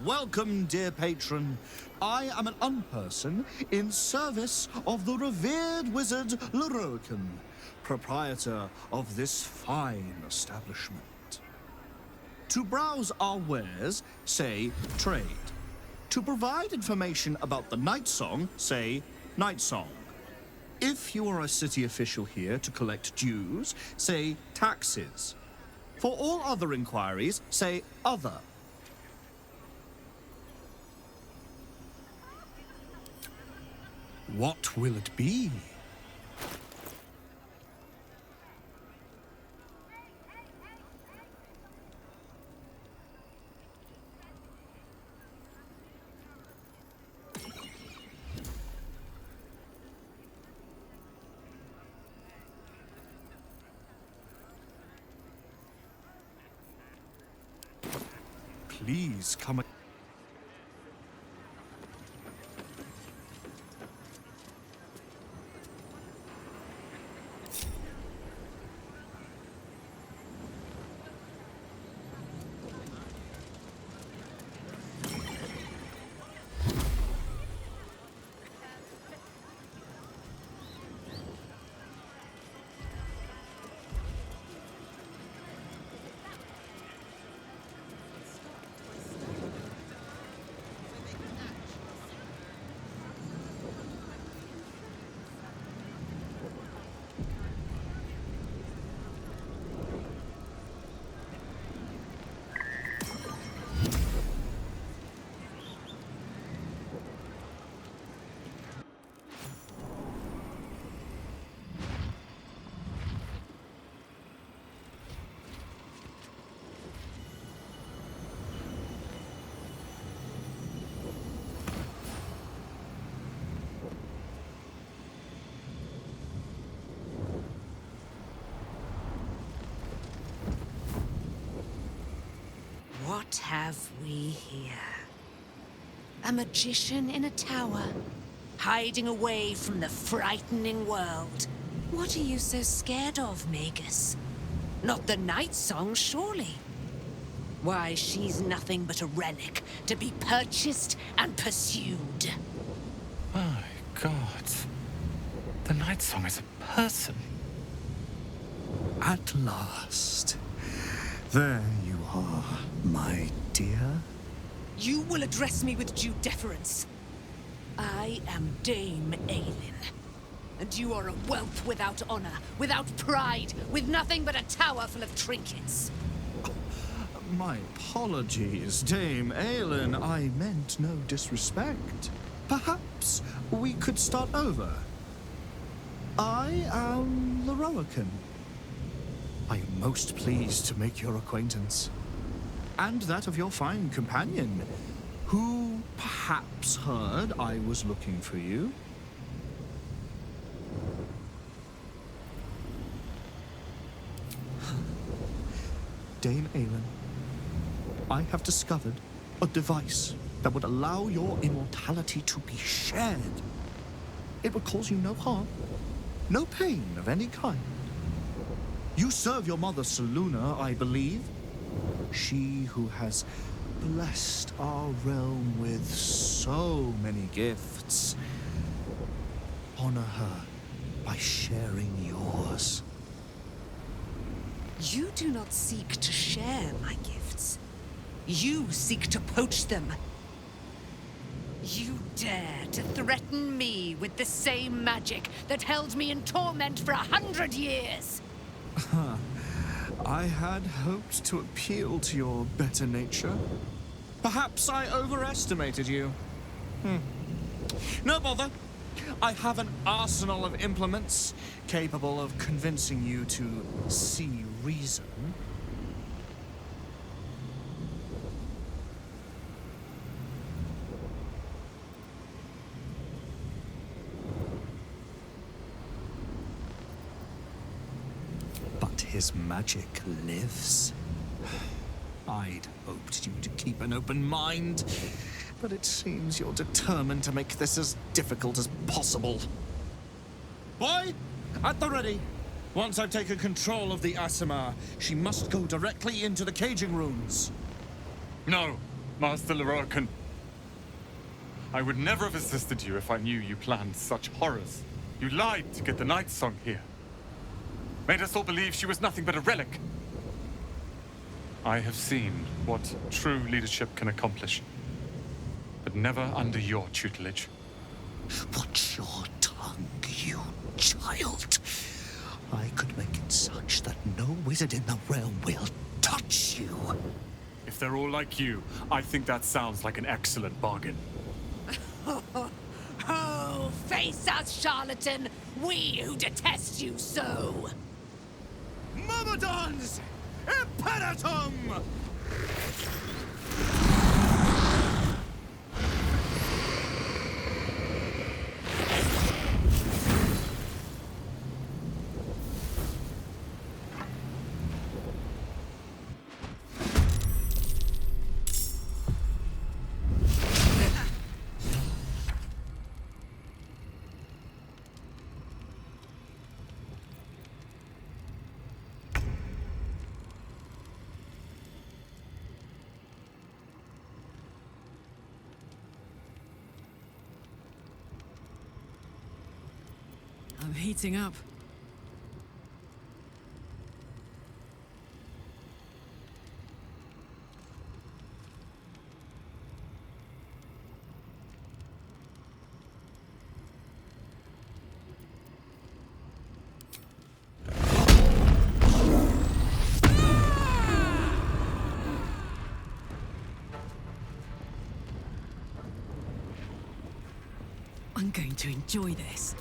Welcome, dear patron. I am an unperson in service of the revered wizard Leroican, proprietor of this fine establishment. To browse our wares, say trade. To provide information about the Nightsong, say Nightsong. If you are a city official here to collect dues, say taxes. For all other inquiries, say other. What will it be? Please come.
What have we here? A magician in a tower, hiding away from the frightening world. What are you so scared of, Magus? Not the Nightsong, surely? Why, she's nothing but a relic to be purchased and pursued.
My God. The Nightsong is a person. At last. There you are, my dear.
You will address me with due deference. I am Dame Aelin. And you are a whelp without honor, without pride, with nothing but a tower full of trinkets.
My apologies, Dame Aelin. I meant no disrespect. Perhaps we could start over. I am the Roakan. I am most pleased to make your acquaintance. And that of your fine companion, who perhaps heard I was looking for you. Dame Aelin, I have discovered a device that would allow your immortality to be shared. It would cause you no harm, no pain of any kind. You serve your mother Selûne, I believe. She who has blessed our realm with so many gifts. Honor her by sharing yours.
You do not seek to share my gifts. You seek to poach them. You dare to threaten me with the same magic that held me in torment for 100 years!
I had hoped to appeal to your better nature. Perhaps I overestimated you. No bother. I have an arsenal of implements capable of convincing you to see reason. But his magic lives. I'd hoped you to keep an open mind, but it seems you're determined to make this as difficult as possible. Boy, at the ready. Once I've taken control of the Aasimar, she must go directly into the caging rooms.
No, Master Lorcan. I would never have assisted you if I knew you planned such horrors. You lied to get the Nightsong here. Made us all believe she was nothing but a relic. I have seen what true leadership can accomplish, but never under your tutelage.
Watch your tongue, you child. I could make it such that no wizard in the realm will touch you.
If they're all like you, I think that sounds like an excellent bargain.
Oh, face us, charlatan! We who detest you so!
Myrmidons! Imperatum!
I'm heating up. I'm going to enjoy this.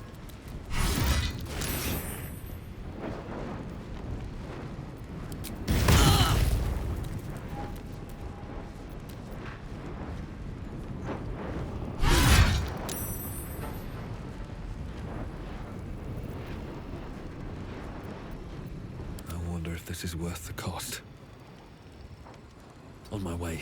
This is worth the cost. On my way.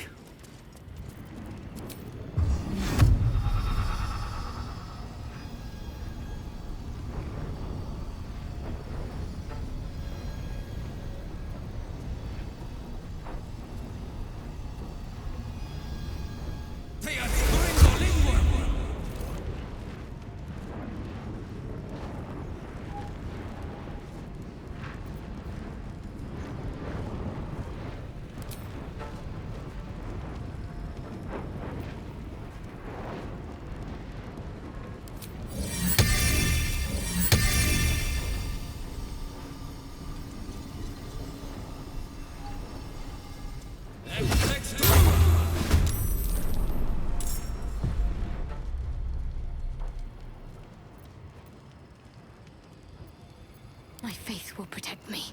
protect me.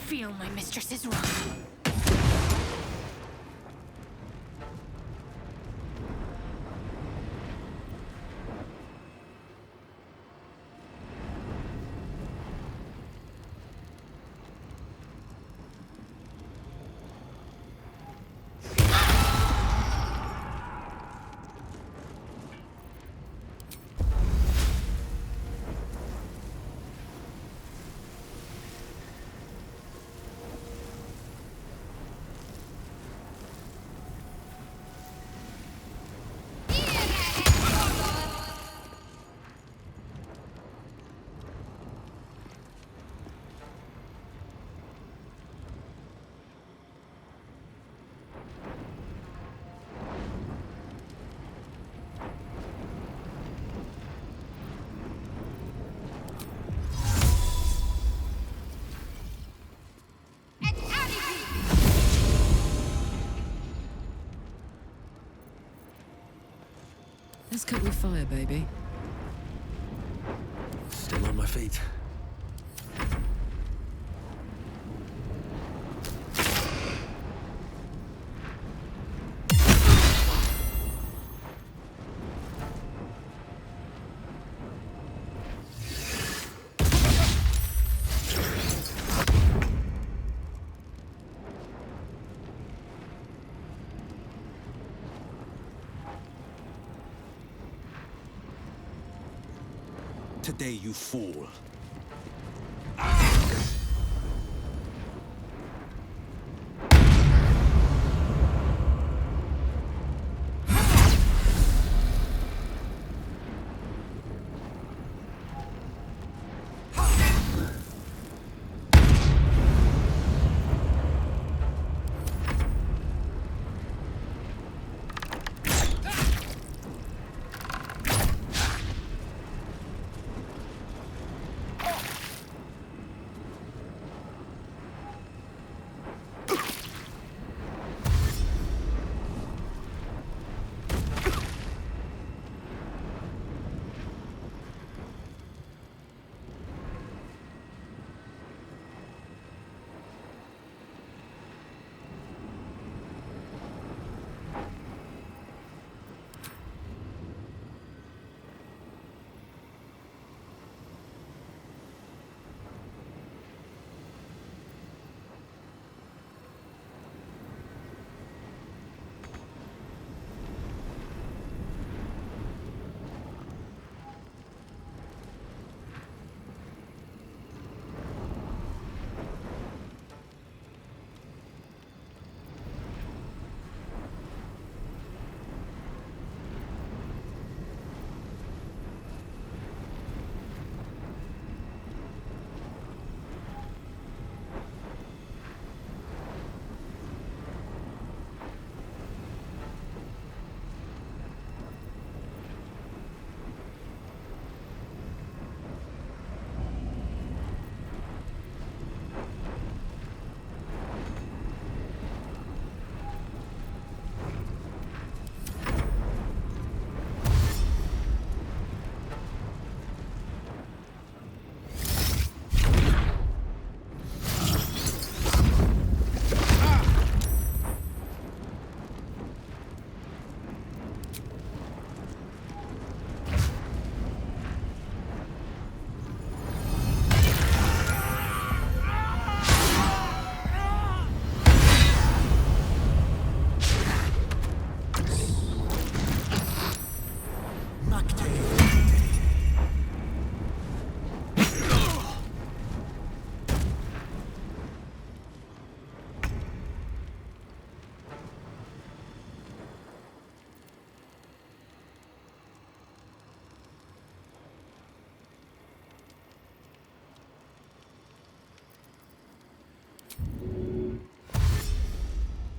Feel my mistress's wrath.
Let's cook with fire, baby.
Still on my feet.
Today you fall.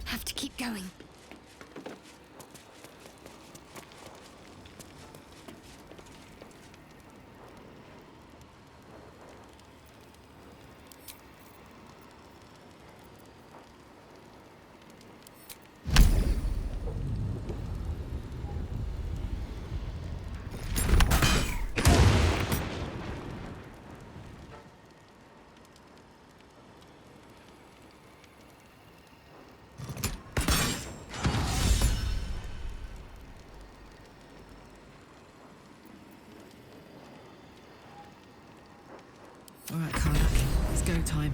Have to keep going.
All right, Kayak, it's go time.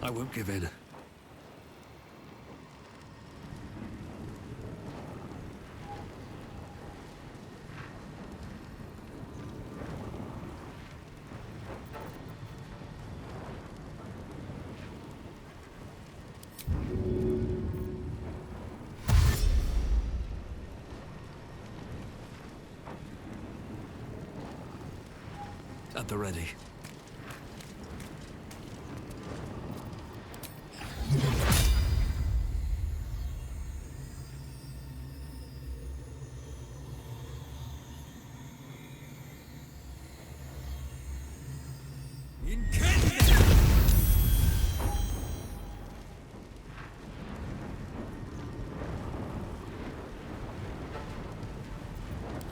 I won't give in. At the ready.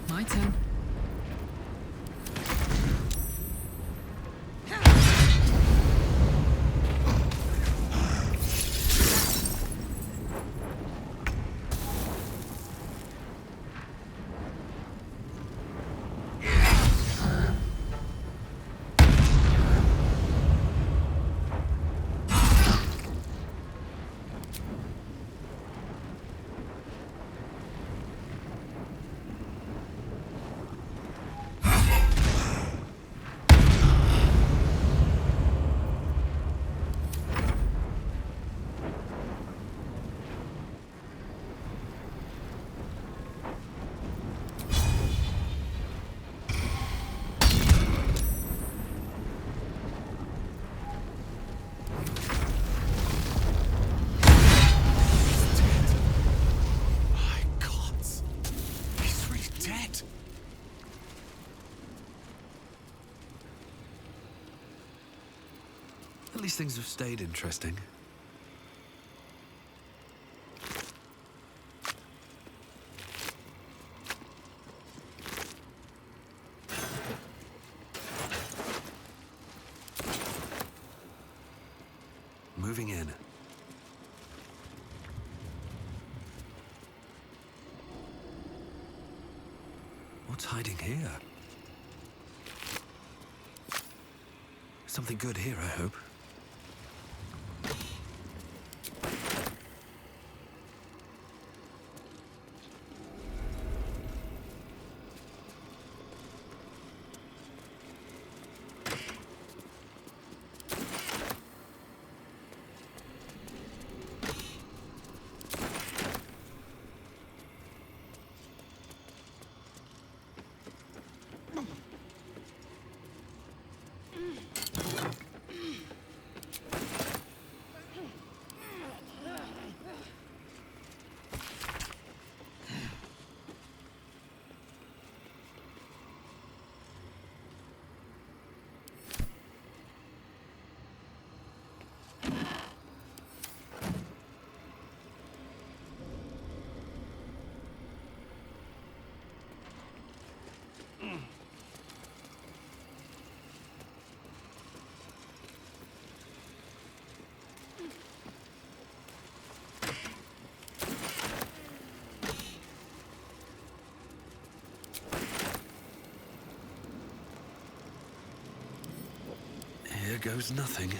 My turn.
At least things have stayed interesting. Moving in. What's hiding here? Something good here, I hope. Here goes nothing.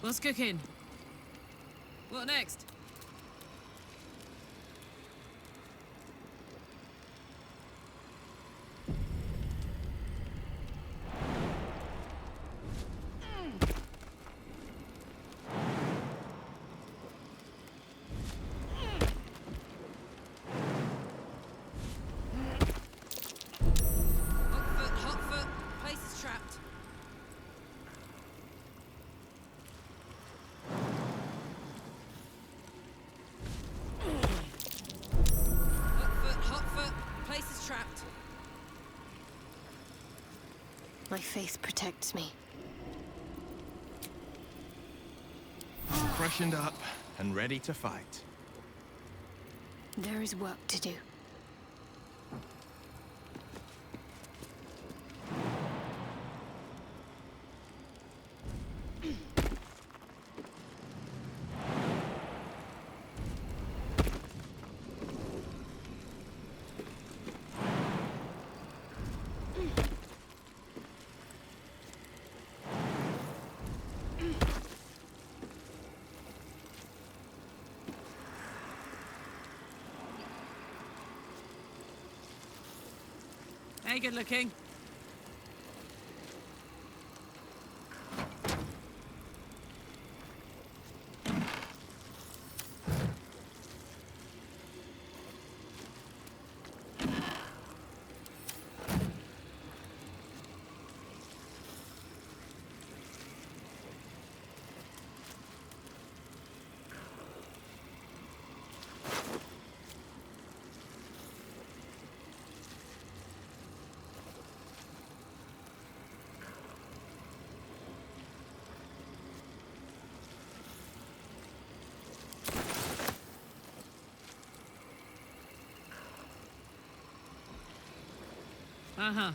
What's cooking? What next? Hot foot. Place is trapped. Hot foot. Place is trapped.
My faith protects me.
Freshened up and ready to fight.
There is work to do.
Hey, good looking. Uh-huh.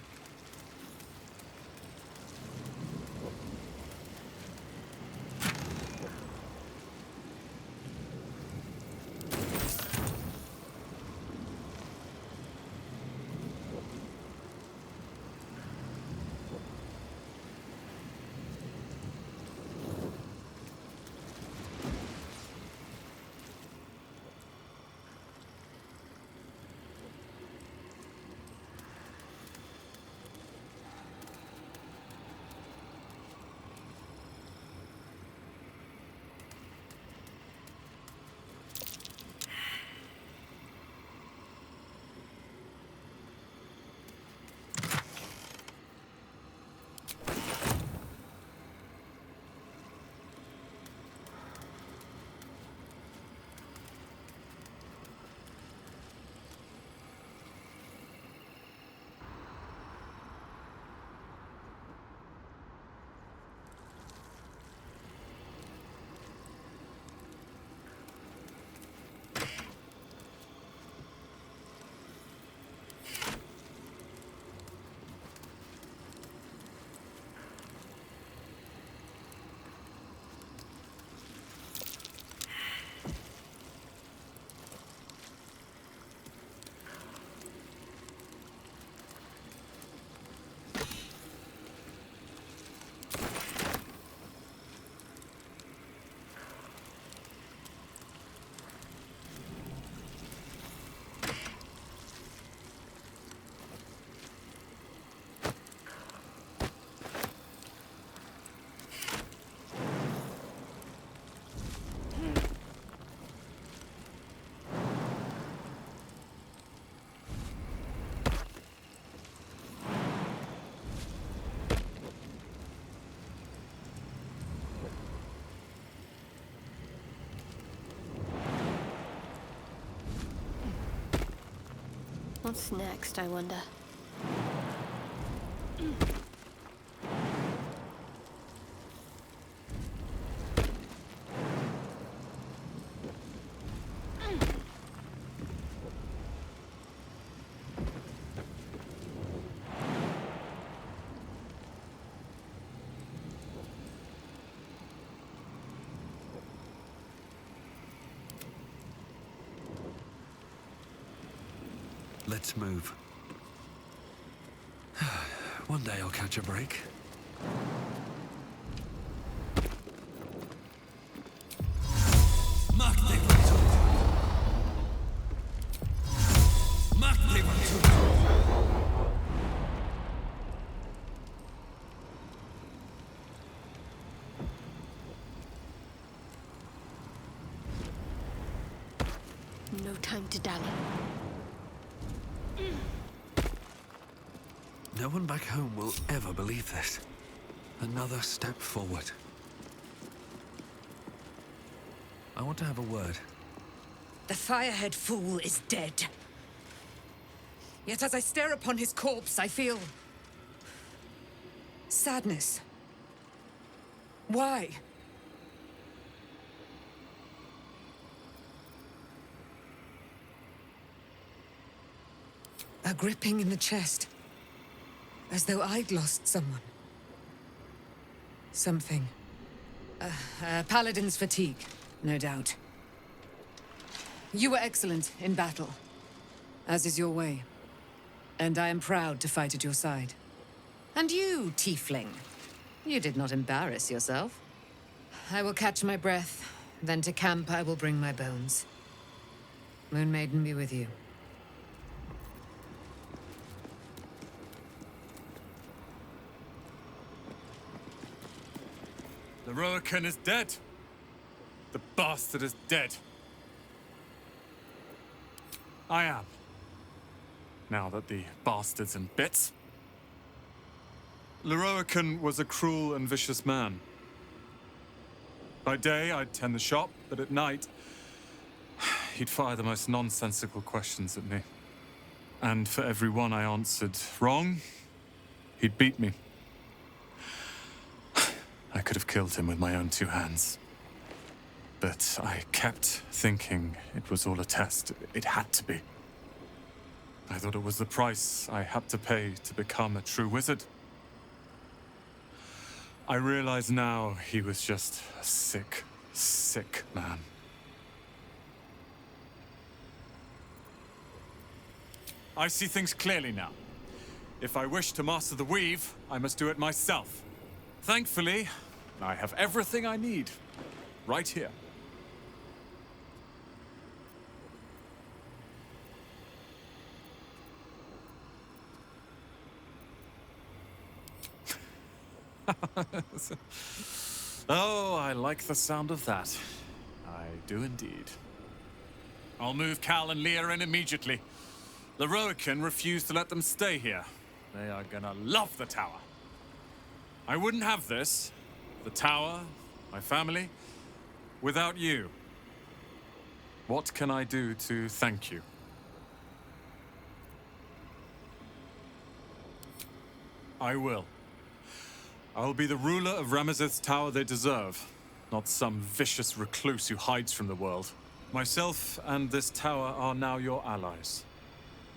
What's next, I wonder?
Let's move. One day I'll catch a break.
no time to dally.
No one back home will ever believe this. Another step forward. I want to have a word.
The Firehead fool is dead. Yet as I stare upon his corpse, I feel... sadness. Why? A gripping in the chest. As though I'd lost someone. Something. Paladin's fatigue, no doubt. You were excellent in battle, as is your way. And I am proud to fight at your side. And you, tiefling, you did not embarrass yourself. I will catch my breath, then to camp I will bring my bones. Moon Maiden be with you.
The Roakan is dead. The bastard is dead. I am. Now that the bastard's in bits. Leroican was a cruel and vicious man. By day, I'd tend the shop, but at night, he'd fire the most nonsensical questions at me. And for every one I answered wrong, he'd beat me. I could have killed him with my own 2 hands. But I kept thinking it was all a test. It had to be. I thought it was the price I had to pay to become a true wizard. I realize now he was just a sick, sick man. I see things clearly now. If I wish to master the weave, I must do it myself. Thankfully, I have everything I need, right here. Oh, I like the sound of that. I do indeed. I'll move Cal and Leah in immediately. Leroican refused to let them stay here. They are gonna love the tower. I wouldn't have this, the tower, my family, without you. What can I do to thank you? I will. I'll be the ruler of Ramazeth's tower they deserve, not some vicious recluse who hides from the world. Myself and this tower are now your allies.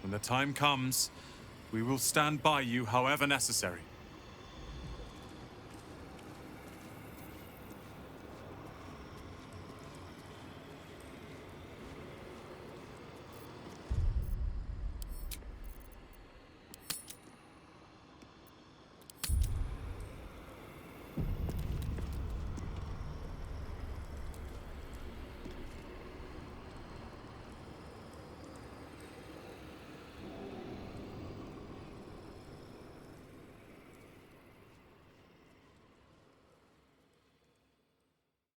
When the time comes, we will stand by you however necessary.